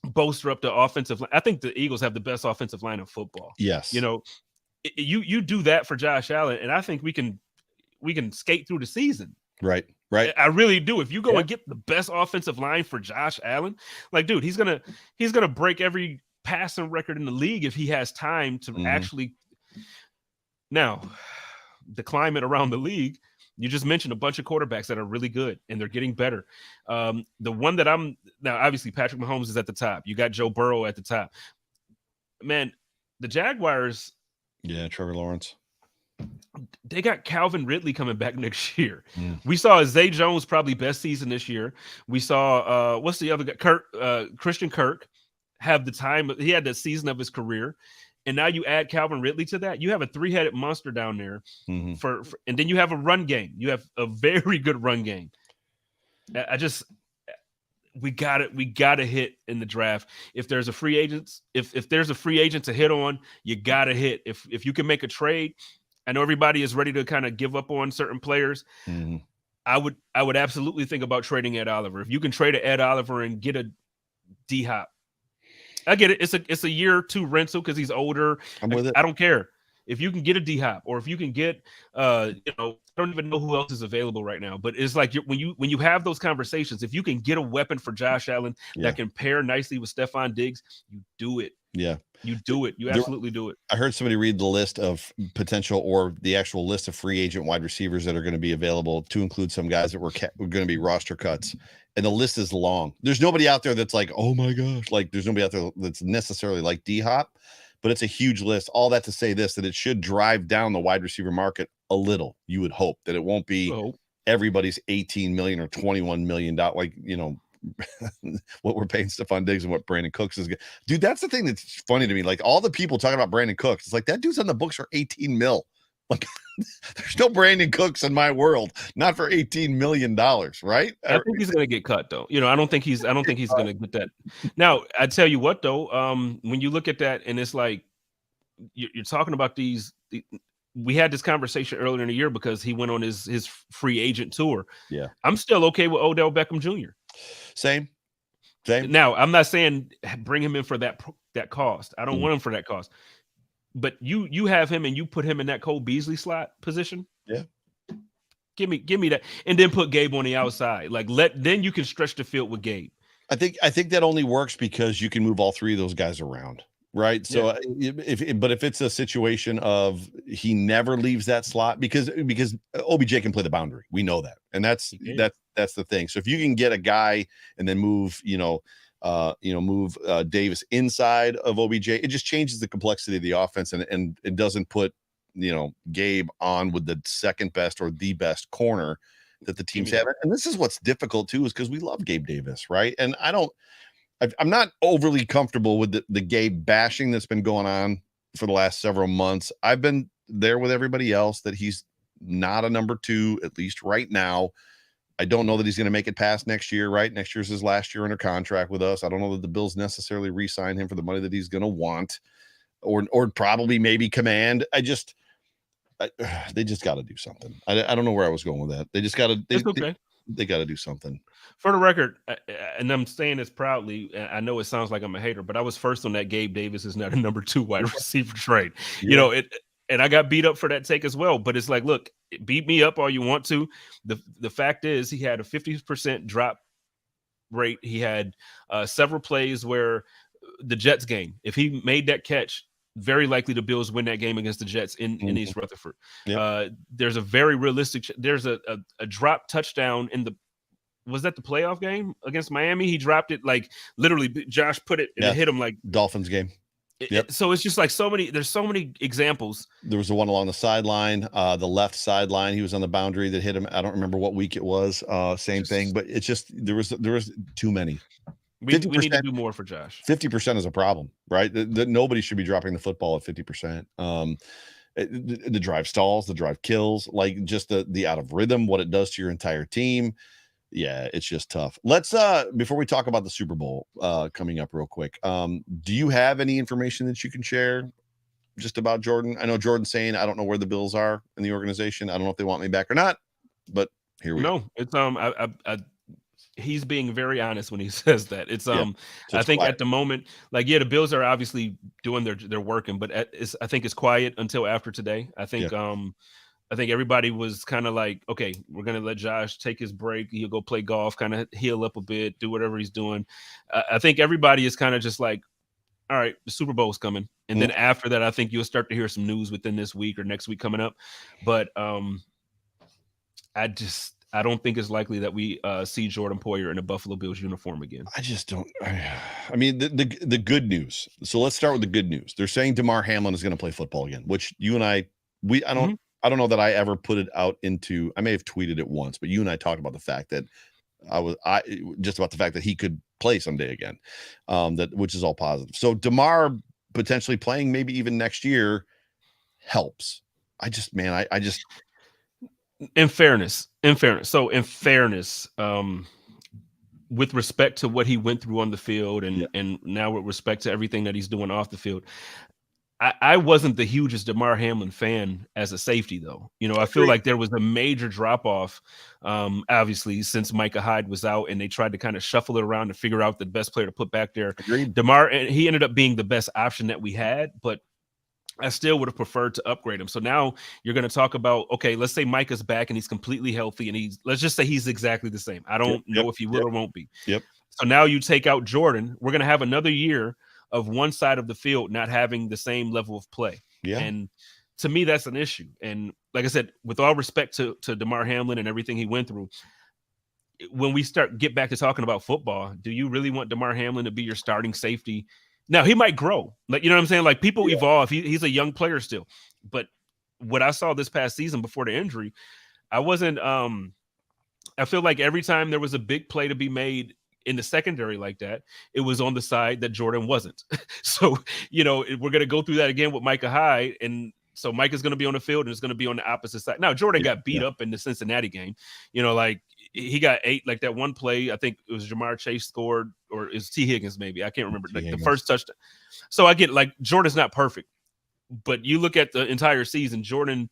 bolster up the offensive line. I think the Eagles have the best offensive line in football. Yes. You do that for Josh Allen, and I think we can skate through the season. Right. I really do. If you go and get the best offensive line for Josh Allen, like, dude, he's gonna break every passing record in the league if he has time to actually. Now, the climate around the league, you just mentioned a bunch of quarterbacks that are really good and they're getting better. The one that now, obviously Patrick Mahomes is at the top. You got Joe Burrow at the top. Man, the Jaguars. Yeah, Trevor Lawrence. They got Calvin Ridley coming back next year. We saw Zay Jones probably best season this year. We saw what's the other guy? Christian Kirk have the time. He had the season of his career, and now you add Calvin Ridley to that. You have a 3-headed monster down there for, and then you have a run game. You have a very good run game. We got to hit in the draft. If there's a free agent, if there's a free agent to hit on, you got to hit. If you can make a trade, I know everybody is ready to kind of give up on certain players. I would absolutely think about trading Ed Oliver. If you can trade a Ed Oliver and get a D Hop, I get it. It's a year or two rental because he's older. I'm with it. I don't care. If you can get a D Hop, or if you can get, I don't even know who else is available right now. But it's like when you have those conversations, if you can get a weapon for Josh Allen that can pair nicely with Stephon Diggs, you do it. Yeah. You do it. You absolutely do it. I heard somebody read the list of potential, or the actual list of free agent wide receivers that are going to be available, to include some guys that were going to be roster cuts. And the list is long. There's nobody out there that's like, oh my gosh, like there's nobody out there that's necessarily like D-Hop, but it's a huge list. All that to say this, that it should drive down the wide receiver market a little. You would hope that it won't be everybody's 18 million or 21 million dollars, like, what we're paying Stephon Diggs and what Brandon Cooks is. Dude, that's the thing that's funny to me. Like, all the people talking about Brandon Cooks, it's like, that dude's on the books for 18 mil. Like, there's no Brandon Cooks in my world, not for $18 million, right? I think he's going to get cut, though. I don't think he's going to get that. Now, I tell you what, though, when you look at that, and it's like you're talking about these. We had this conversation earlier in the year because he went on his free agent tour. Yeah, I'm still okay with Odell Beckham Jr. Same. Now, I'm not saying bring him in for that cost. I don't want him for that cost. But you have him and you put him in that Cole Beasley slot position. Yeah. Give me that, and then put Gabe on the outside. Like, then you can stretch the field with Gabe. I think that only works because you can move all three of those guys around, right? So if it's a situation of he never leaves that slot, because OBJ can play the boundary, we know that, and that's the thing. So if you can get a guy and then move, move Davis inside of OBJ, it just changes the complexity of the offense, and it doesn't put Gabe on with the second best or the best corner that the teams have. And this is what's difficult too, is because we love Gabe Davis, right? And I'm not overly comfortable with the Gabe bashing that's been going on for the last several months. I've been there with everybody else that he's not a number 2, at least right now. I don't know that he's going to make it past next year, right? Next year's his last year under contract with us. I don't know that the Bills necessarily re-sign him for the money that he's going to want, or probably maybe command. They just got to do something. I don't know where I was going with that. They just got to. They got to do something. For the record, and I'm saying this proudly, I know it sounds like I'm a hater, but I was first on that Gabe Davis is not a number 2 wide receiver trade. Yeah. And I got beat up for that take as well. But it's like, look, beat me up all you want to. The fact is, he had a 50% drop rate. He had several plays where the Jets game, if he made that catch, very likely the Bills win that game against the Jets in East Rutherford. Yep. There's a very realistic. There's a drop touchdown in was that the playoff game against Miami? He dropped it, like, literally. Josh put it and it hit him, like Dolphins game. Yep. So it's just like there's so many exampals. There was the one along the sideline, the left sideline. He was on the boundary that hit him. I don't remember what week it was. Same thing, but it's just there was too many. We need to do more for Josh. 50% is a problem, right? Nobody should be dropping the football at 50%. The drive stalls, the drive kills, like just the out of rhythm, what it does to your entire team. Yeah, it's just tough. Let's before we talk about the Super Bowl coming up real quick, do you have any information that you can share just about Jordan? I know Jordan's saying, I don't know where the Bills are in the organization. I don't know if they want me back or not, but here we go. It's he's being very honest when he says that. It's I think quiet. At the moment, like, the Bills are obviously doing their working, but I think it's quiet until after today. I think I think everybody was kind of like, okay, we're going to let Josh take his break. He'll go play golf, kind of heal up a bit, do whatever he's doing. I think everybody is kind of just like, all right, the Super Bowl's coming. And then after that, I think you'll start to hear some news within this week or next week coming up. But I don't think it's likely that we see Jordan Poyer in a Buffalo Bills uniform again. I just don't. I mean, the good news. So let's start with the good news. They're saying DeMar Hamlin is going to play football again, which you and I don't know that I ever put it out into. I may have tweeted it once, but you and I talked about the fact that just about the fact that he could play someday again. Which is all positive. So DeMar potentially playing maybe even next year helps. I just. In fairness, with respect to what he went through on the field and now with respect to everything that he's doing off the field, I wasn't the hugest DeMar Hamlin fan as a safety, though. I feel Agreed. like there was a major drop off, obviously, since Micah Hyde was out, and they tried to kind of shuffle it around to figure out the best player to put back there. Agreed. DeMar, and he ended up being the best option that we had, but I still would have preferred to upgrade him. So now you're going to talk about, okay, let's say Micah's back and he's completely healthy, and let's just say he's exactly the same. I Yep. don't Yep. know if he will Yep. or won't be. Yep. So now you take out Jordan. We're going to have another year of one side of the field not having the same level of play. Yeah. And to me, that's an issue. And like I said, with all respect to DeMar Hamlin and everything he went through, when we get back to talking about football, do you really want DeMar Hamlin to be your starting safety? Now, he might grow. Like, you know what I'm saying? Like, people evolve. He's a young player still. But what I saw this past season before the injury, I wasn't I feel like every time there was a big play to be made in the secondary like that, it was on the side that Jordan wasn't. So, we're going to go through that again with Micah Hyde. And so Mike is going to be on the field and it's going to be on the opposite side. Now, Jordan got beat up in the Cincinnati game. Like he got 8, like that one play. I think it was Jamar Chase scored, or is T. Higgins maybe? I can't remember. Like the first touchdown. So I get, like, Jordan's not perfect, but you look at the entire season, Jordan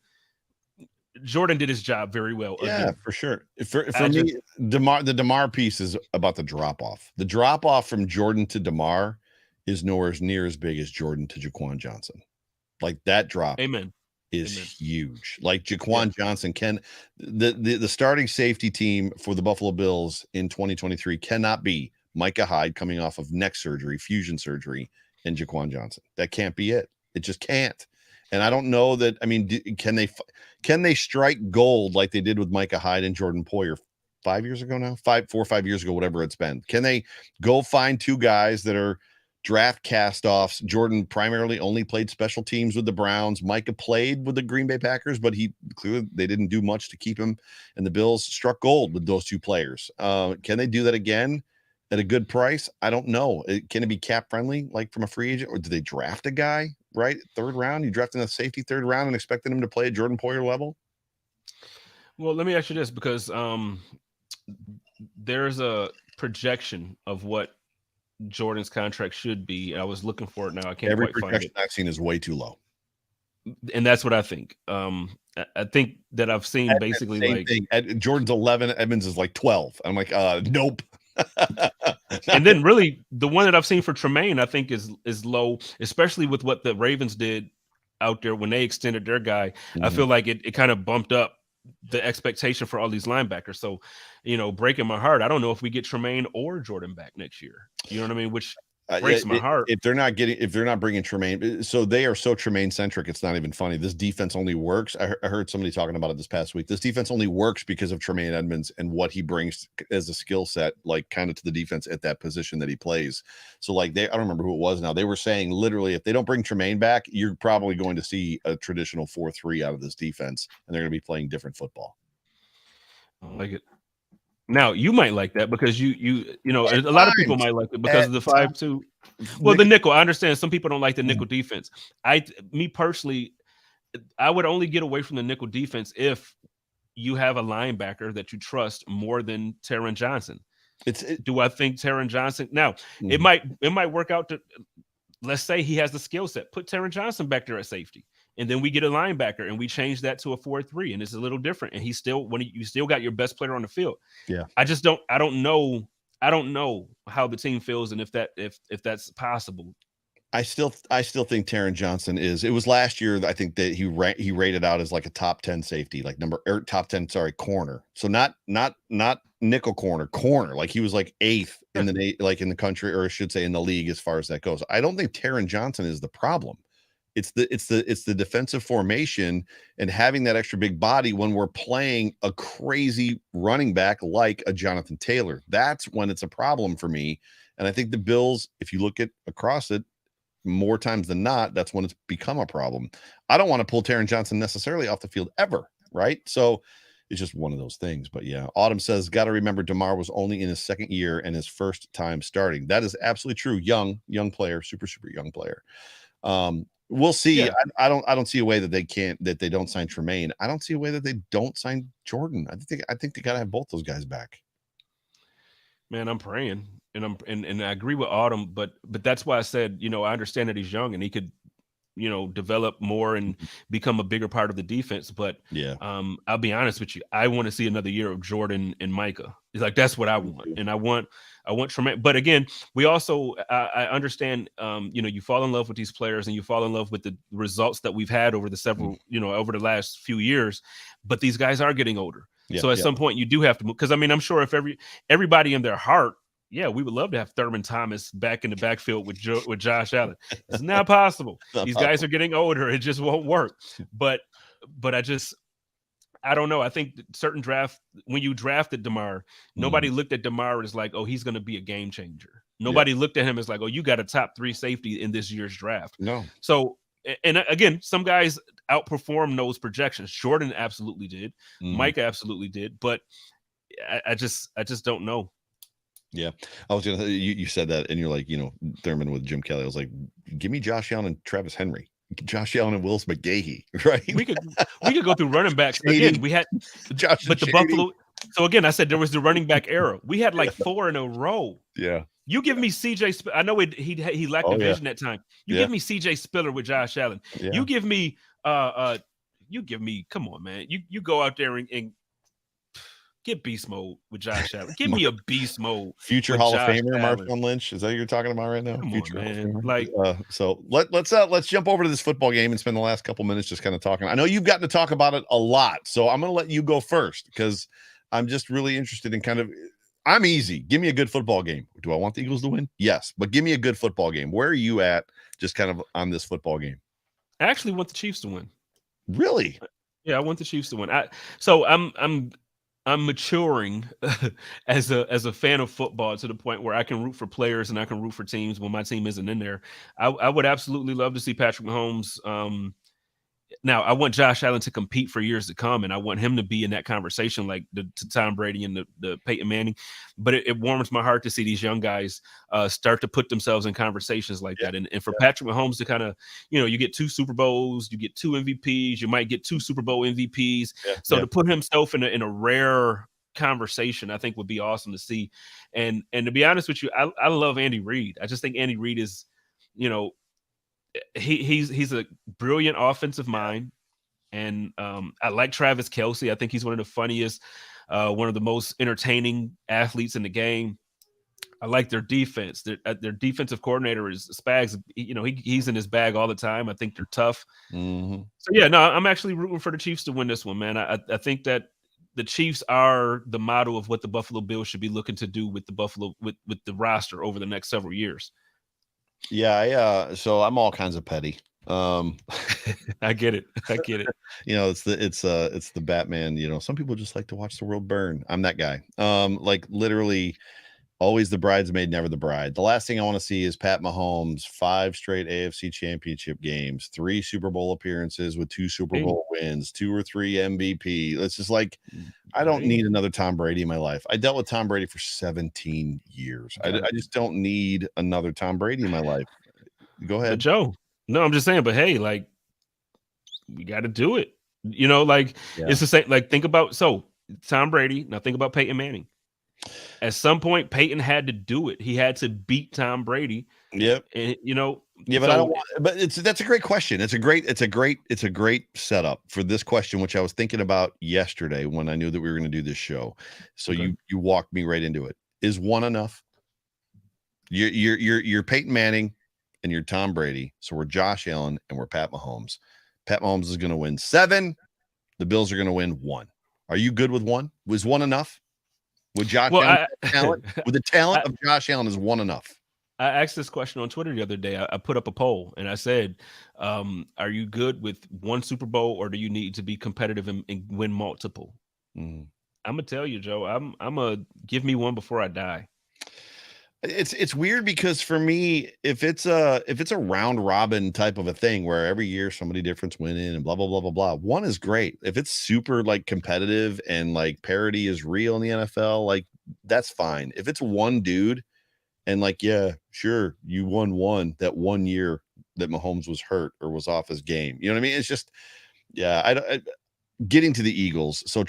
did his job very well. Yeah, again. for sure. For me, the DeMar piece is about the drop off. The drop off from Jordan to DeMar is nowhere near as big as Jordan to Jaquan Johnson. Like, that drop is huge. Like, Jaquan Johnson the starting safety team for the Buffalo Bills in 2023 cannot be Micah Hyde coming off of neck surgery, fusion surgery, and Jaquan Johnson. That can't be it. It just can't. And I don't know that. I mean, can they strike gold like they did with Micah Hyde and Jordan Poyer 5 years ago now? 4 or 5 years ago, whatever it's been. Can they go find 2 guys that are draft cast-offs? Jordan primarily only played special teams with the Browns. Micah played with the Green Bay Packers, but they didn't do much to keep him. And the Bills struck gold with those 2 players. Can they do that again at a good price? I don't know. Can it be cap friendly, like from a free agent, or do they draft a guy? Right, 3rd round, you drafting a safety 3rd round and expecting him to play at Jordan Poyer level? Well, let me ask you this, because there's a projection of what Jordan's contract should be. I was looking for it now. I can't Every quite find it. I've seen is way too low, and that's what I think. I think that I've seen basically like Jordan's 11, Edmonds is like 12. I'm like, nope. And then really the one that I've seen for Tremaine, I think is low, especially with what the Ravens did out there when they extended their guy. I feel like it kind of bumped up the expectation for all these linebackers. So, breaking my heart, I don't know if we get Tremaine or Jordan back next year. You know what I mean? Which breaks my heart. If they're not bringing Tremaine, so they are so Tremaine centric, it's not even funny. This defense only works. I heard somebody talking about it this past week. This defense only works because of Tremaine Edmonds and what he brings as a skill set, like kind of to the defense at that position that he plays. So like I don't remember who it was now. They were saying literally, if they don't bring Tremaine back, you're probably going to see a traditional 4-3 out of this defense, and they're going to be playing different football. I like it. Now you might like that because you know a lot of people might like it because of the 5-2. Well, the nickel. I understand some people don't like the nickel defense. Me personally, I would only get away from the nickel defense you have a linebacker that you trust more than Taron Johnson. Do I think Taron Johnson? Now it might work out to. Let's say he has the skill set. Put Taron Johnson back there at safety. And then we get a linebacker and we change that to a 4-3, and it's a little different. And you still got your best player on the field. Yeah. I don't know how the team feels and if that's possible. I still think Taron Johnson it was last year. I think that he rated out as like a top 10 safety, like top 10, corner. So not nickel corner. Like he was like 8th in the country, or I should say in the league as far as that goes. I don't think Taron Johnson is the problem. It's the defensive formation and having that extra big body when we're playing a crazy running back like a Jonathan Taylor. That's when it's a problem for me. And I think the Bills, if you look at across it, more times than not, that's when it's become a problem. I don't want to pull Taron Johnson necessarily off the field ever, right? So it's just one of those things. But yeah, Autumn says, got to remember DeMar was only in his 2nd year and his first time starting. That is absolutely true. Young player, super young player. We'll see. Yeah. I don't see a way that they don't sign Tremaine. I don't see a way that they don't sign Jordan. I think they got to have both those guys back. Man, I'm praying, and I agree with Autumn, but that's why I said, I understand that he's young and he could develop more and Mhm. become a bigger part of the defense. But Yeah. I'll be honest with you, I want to see another year of Jordan and Micah. It's like that's what I Me want, too. and I want tremendous. But again, we also I understand. You fall in love with these players, and you fall in love with the results that we've had over the Mm. over the last few years. But these guys are getting older, Yeah. so at Yeah. some point you do have to move. Because I mean, I'm sure if everybody in their heart, yeah, we would love to have Thurman Thomas back in the backfield with Josh Allen. It's not possible. Not These guys possible. are getting older. It just won't work. But I don't know. I think certain draft when you drafted DeMar, Mhm. nobody looked at DeMar as like, oh, he's going to be a game changer. Yeah. Nobody looked at him as like, oh, you got a top 3 safety in this year's draft. No. So, and again, some guys outperform those projections. Jordan absolutely did. Mhm. Mike absolutely did. But I just don't know. Yeah. I was gonna you said that and you're like, Thurman with Jim Kelly. I was like, give me Josh Allen and Travis Henry. Josh Allen and Willis McGahee, right? We could we could go through running backs again. Shady. We had, Josh and but the Shady. Buffalo. So again, I said there was the running back era. We had Yeah. like 4 in a row. Yeah. You give me CJ. I know he lacked Oh the yeah. vision at time. You Yeah. give me CJ Spiller with Josh Allen. Yeah. You give me you give me. Come on, man. You go out there and get beast mode with Josh Allen. Give me a beast mode Future with Hall of Josh Famer Allen. Marshawn Lynch. Is that what you're talking about right now? Come on, Future Hall of man. Famer. Like So let's jump over to this football game and spend the last couple minutes just kind of talking. I know you've gotten to talk about it a lot, so I'm going to let you go first because I'm just really interested in kind of. I'm easy. Give me a good football game. Do I want the Eagles to win? Yes, but give me a good football game. Where are you at? Just kind of on this football game. I actually want the Chiefs to win. Really? Yeah, I want the Chiefs to win. I'm maturing as a fan of football to the point where I can root for players and I can root for teams when my team isn't in there. I would absolutely love to see Patrick Mahomes. Now, I want Josh Allen to compete for years to come, and I want him to be in that conversation like to Tom Brady and the Peyton Manning. But it warms my heart to see these young guys start to put themselves in conversations like Yeah. that. And for Patrick Mahomes to kind of, you get 2 Super Bowls, you get 2 MVPs, you might get 2 Super Bowl MVPs. Yeah. So Yeah. to put himself in a rare conversation, I think would be awesome to see. And to be honest with you, I love Andy Reid. I just think Andy Reid is, you know, he's a brilliant offensive mind, and I like Travis Kelce. I think he's one of the funniest, one of the most entertaining athletes in the game. I like their defense. Their defensive coordinator is Spags. He's in his bag all the time. I think they're tough. Mm-hmm. So yeah, no, I'm actually rooting for the Chiefs to win this one, man. I think that the Chiefs are the model of what the Buffalo Bills should be looking to do with with the roster over the next several years. Yeah. So I'm all kinds of petty. I get it. I get it. It's the Batman. Some people just like to watch the world burn. I'm that guy. Like literally always the bridesmaid, never the bride. The last thing I want to see is Pat Mahomes 5 straight AFC championship games, 3 Super Bowl appearances with 2 Super Hey. Bowl wins, 2 or 3 MVP. It's just like I don't Hey. need another Tom Brady in my life. I dealt with Tom Brady for 17 years. I just don't need another Tom Brady in my life. Go But ahead. Joe, no, I'm just saying, but hey, like we got to do it. Like Yeah. it's the same. Like think about Tom Brady. Now think about Peyton Manning. At some point, Peyton had to do it. He had to beat Tom Brady. Yep. And Yeah, but I don't want, but that's a great question. It's a great setup for this question, which I was thinking about yesterday when I knew that we were going to do this show. So Okay. you walked me right into it. Is 1 enough? You're Peyton Manning and you're Tom Brady. So we're Josh Allen and we're Pat Mahomes. Pat Mahomes is going to win 7. The Bills are going to win 1. Are you good with 1? Was 1 enough? With Josh Allen, with the talent of Josh Allen, is 1 enough? I asked this question on Twitter the other day. I put up a poll and I said, are you good with 1 Super Bowl or do you need to be competitive and win multiple? I'm gonna tell you, Joe, I'm a give me 1 before I die. It's weird because for me, if it's a round robin type of a thing where every year somebody different's winning and blah blah blah blah blah, 1 is great. If it's super like competitive and like parity is real in the NFL, like that's fine. If it's 1 dude and like, yeah, sure, you won 1 that 1 year that Mahomes was hurt or was off his game. You know what I mean? It's just, yeah, getting to the Eagles. So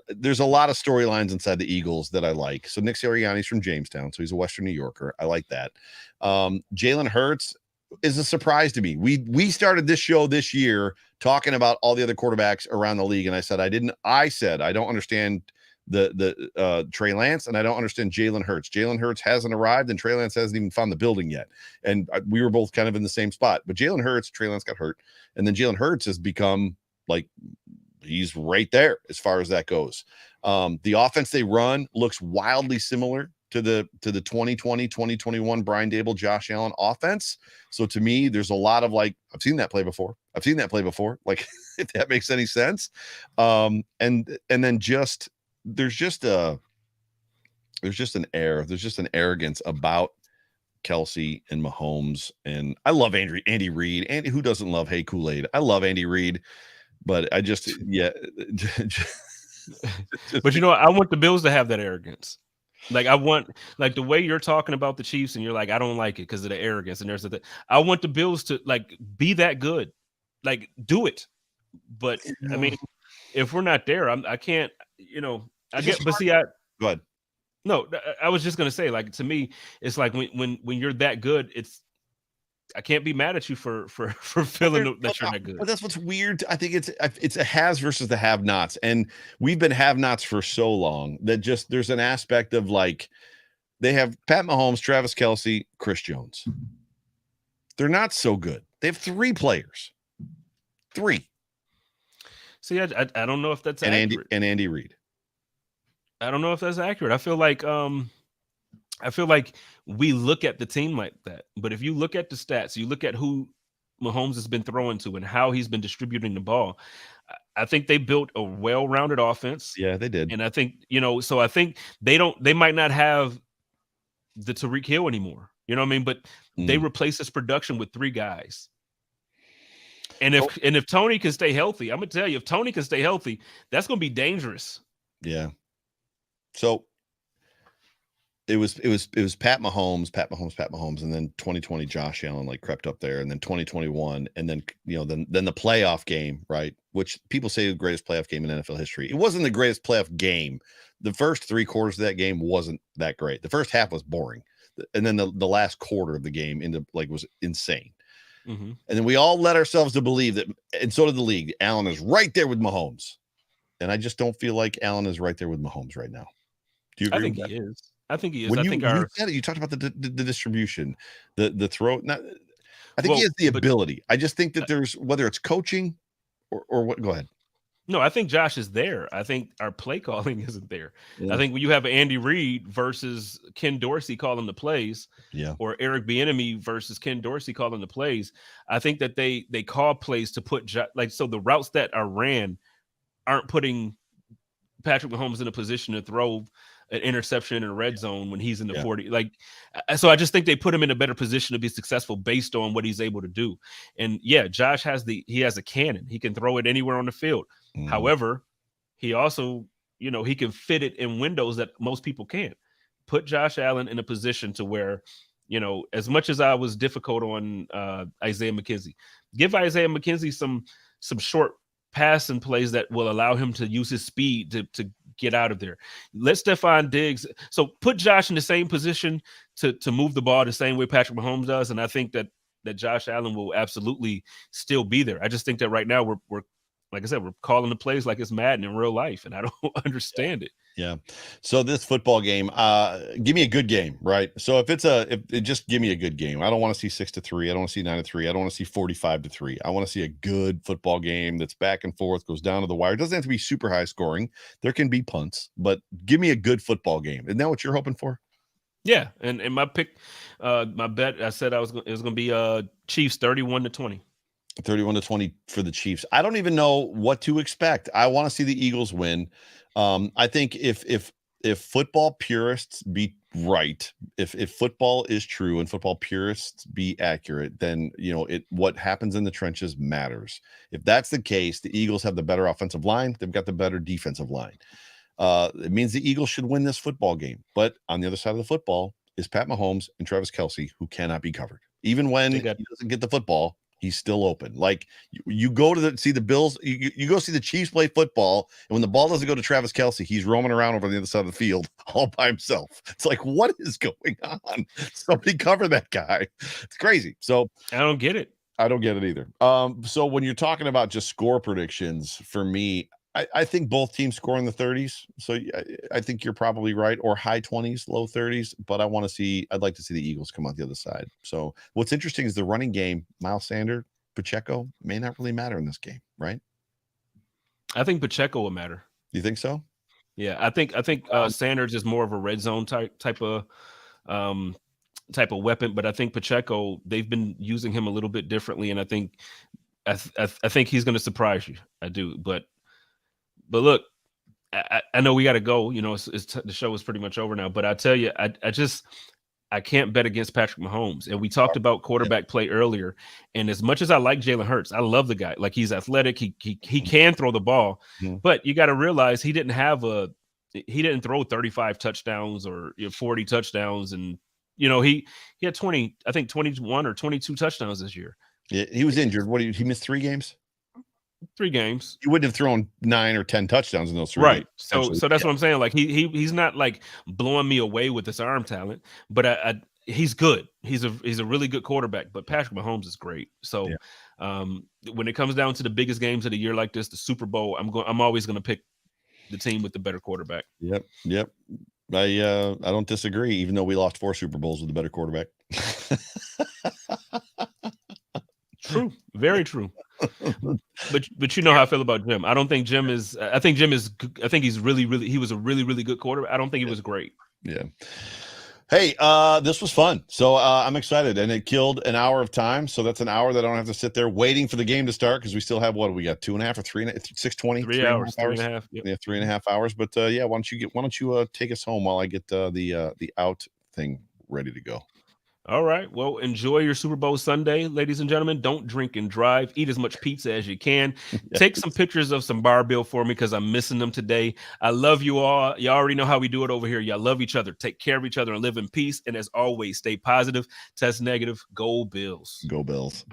there's a lot of storylines inside the Eagles that I like. So Nick Sirianni's from Jamestown, so he's a Western New Yorker. I like that. Jalen Hurts, is a surprise to me. We started this show this year talking about all the other quarterbacks around the league, and I said I don't understand the Trey Lance, and I don't understand Jalen Hurts. Jalen Hurts hasn't arrived, and Trey Lance hasn't even found the building yet. And we were both kind of in the same spot. But Jalen Hurts, Trey Lance got hurt, and then Jalen Hurts has become like he's right there as far as that goes. The offense they run looks wildly similar to the 2020, 2021 Brian Dable, Josh Allen offense. So to me, there's a lot of like, I've seen that play before. Like, if that makes any sense. And then just there's just an arrogance about Kelsey and Mahomes. And I love Andy Reid. Andy, who doesn't love Hey Kool-Aid? I love Andy Reid, but I just but I want the Bills to have that arrogance. Like I want, like the way you're talking about the Chiefs, and you're like, I don't like it because of the arrogance. And there's I want the Bills to like be that good, like do it. But I mean, if we're not there, I can't. I get. But see, go ahead. No, I was just gonna say, like to me, it's like when you're that good, I can't be mad at you for feeling that you're that good. But that's what's weird. I think it's a has versus the have-nots, and we've been have-nots for so long that just there's an aspect of like they have Pat Mahomes, Travis Kelce, Chris Jones. They're not so good. They have 3 players. 3. See, I don't know if that's accurate. Andy Reid. I don't know if that's accurate. I feel like we look at the team like that. But if you look at the stats, you look at who Mahomes has been throwing to and how he's been distributing the ball, I think they built a well-rounded offense. Yeah, they did. And I think, so I think they might not have the Tyreek Hill anymore. You know what I mean? But they replace his production with 3 guys. And if Tony can stay healthy, I'm gonna tell you, if Tony can stay healthy, that's gonna be dangerous. Yeah. So it was Pat Mahomes, and then 2020 Josh Allen like crept up there, and then 2021, and then then the playoff game, right? Which people say the greatest playoff game in NFL history. It wasn't the greatest playoff game. The first 3 quarters of that game wasn't that great. The first half was boring, and then the last quarter of the game was insane. Mm-hmm. And then we all let ourselves to believe that, and so did the league. Allen is right there with Mahomes, and I just don't feel like Allen is right there with Mahomes right now. Do you agree? I think he is. I think he is. When you said it, you talked about the distribution, the throw. I think he has the ability. I just think that there's, whether it's coaching or what. Go ahead. No, I think Josh is there. I think our play calling isn't there. Yeah. I think when you have Andy Reid versus Ken Dorsey calling the plays, or Eric Bieniemy versus Ken Dorsey calling the plays, I think that they call plays to put so the routes that are ran aren't putting Patrick Mahomes in a position to throw an interception in a red zone when he's in the 40. So I just think they put him in a better position to be successful based on what he's able to do. And Josh has a cannon. He can throw it anywhere on the field. However, he also, he can fit it in windows that most people can't. Put Josh Allen in a position to where, as much as I was difficult on Isaiah McKenzie, give Isaiah McKenzie some short passing plays that will allow him to use his speed to get out of there. Let Stephon Diggs. So put Josh in the same position to move the ball the same way Patrick Mahomes does. And I think that Josh Allen will absolutely still be there. I just think that right now we're like I said, we're calling the plays like it's Madden in real life, and I don't understand it. Yeah. So this football game, give me a good game, right? So if just give me a good game. I don't want to see 6-3. I don't want to see 9-3. I don't want to see 45-3. I want to see a good football game that's back and forth, goes down to the wire. It doesn't have to be super high scoring. There can be punts, but give me a good football game. Isn't that what you're hoping for? Yeah. And my pick, my bet, I said it was going to be Chiefs 31-20. 31-20 for the Chiefs. I don't even know what to expect. I want to see the Eagles win. I think if football purists be right, if football is true and football purists be accurate, then what happens in the trenches matters. If that's the case, the Eagles have the better offensive line. They've got the better defensive line. It means the Eagles should win this football game. But on the other side of the football is Pat Mahomes and Travis Kelce, who cannot be covered. Even when he doesn't get the football, He's still open. Like you go to see the Bills, you go see the Chiefs play football, and when the ball doesn't go to Travis Kelce, he's roaming around over the other side of the field all by himself. It's like, what is going on? Somebody cover that guy. It's crazy. So I don't get it. I don't get it either. So when you're talking about just score predictions, for me, I think both teams score in the 30s. So I think you're probably right, or high 20s, low 30s. But I'd like to see the Eagles come out the other side. So what's interesting is the running game. Miles Sanders, Pacheco may not really matter in this game, right? I think Pacheco will matter. You think so? Yeah, I think Sanders is more of a red zone type of weapon, but I think Pacheco, they've been using him a little bit differently, and I think he's going to surprise you. I do, but look, I know we got to go. You know, the show is pretty much over now. But I tell you, I can't bet against Patrick Mahomes. And we talked about quarterback play earlier. And as much as I like Jalen Hurts, I love the guy. Like, he's athletic. He can throw the ball. Mm-hmm. But you got to realize he didn't throw 35 touchdowns or 40 touchdowns. And, you know, he had 21 or 22 touchdowns this year. Yeah, he was injured. He missed 3 games? 3 games. You wouldn't have thrown 9 or 10 touchdowns in those 3 right games. So that's what I'm saying. Like, he's not like blowing me away with this arm talent, but he's good. He's a really good quarterback, but Patrick Mahomes is great. So when it comes down to the biggest games of the year like this, the Super Bowl, I'm always going to pick the team with the better quarterback. Yep I don't disagree, even though we lost 4 Super Bowls with a better quarterback. True, very true. But you know how I feel about Jim. I don't think Jim is. I think he's really. He was a really, really good quarterback. I don't think he was great. Yeah. Hey, this was fun. So I'm excited, and it killed an hour of time. So that's an hour that I don't have to sit there waiting for the game to start, because we still have, what we got, 2.5 or 3, 6:20, 3 hours, 3.5. Yep. Yeah, 3.5 hours. But yeah, why don't you take us home while I get the out thing ready to go. All right. Well, enjoy your Super Bowl Sunday, ladies and gentlemen. Don't drink and drive. Eat as much pizza as you can. Yes. Take some pictures of some bar bill for me, because I'm missing them today. I love you all. You already know how we do it over here. Y'all love each other. Take care of each other and live in peace. And as always, stay positive, test negative. Go Bills. Go Bills.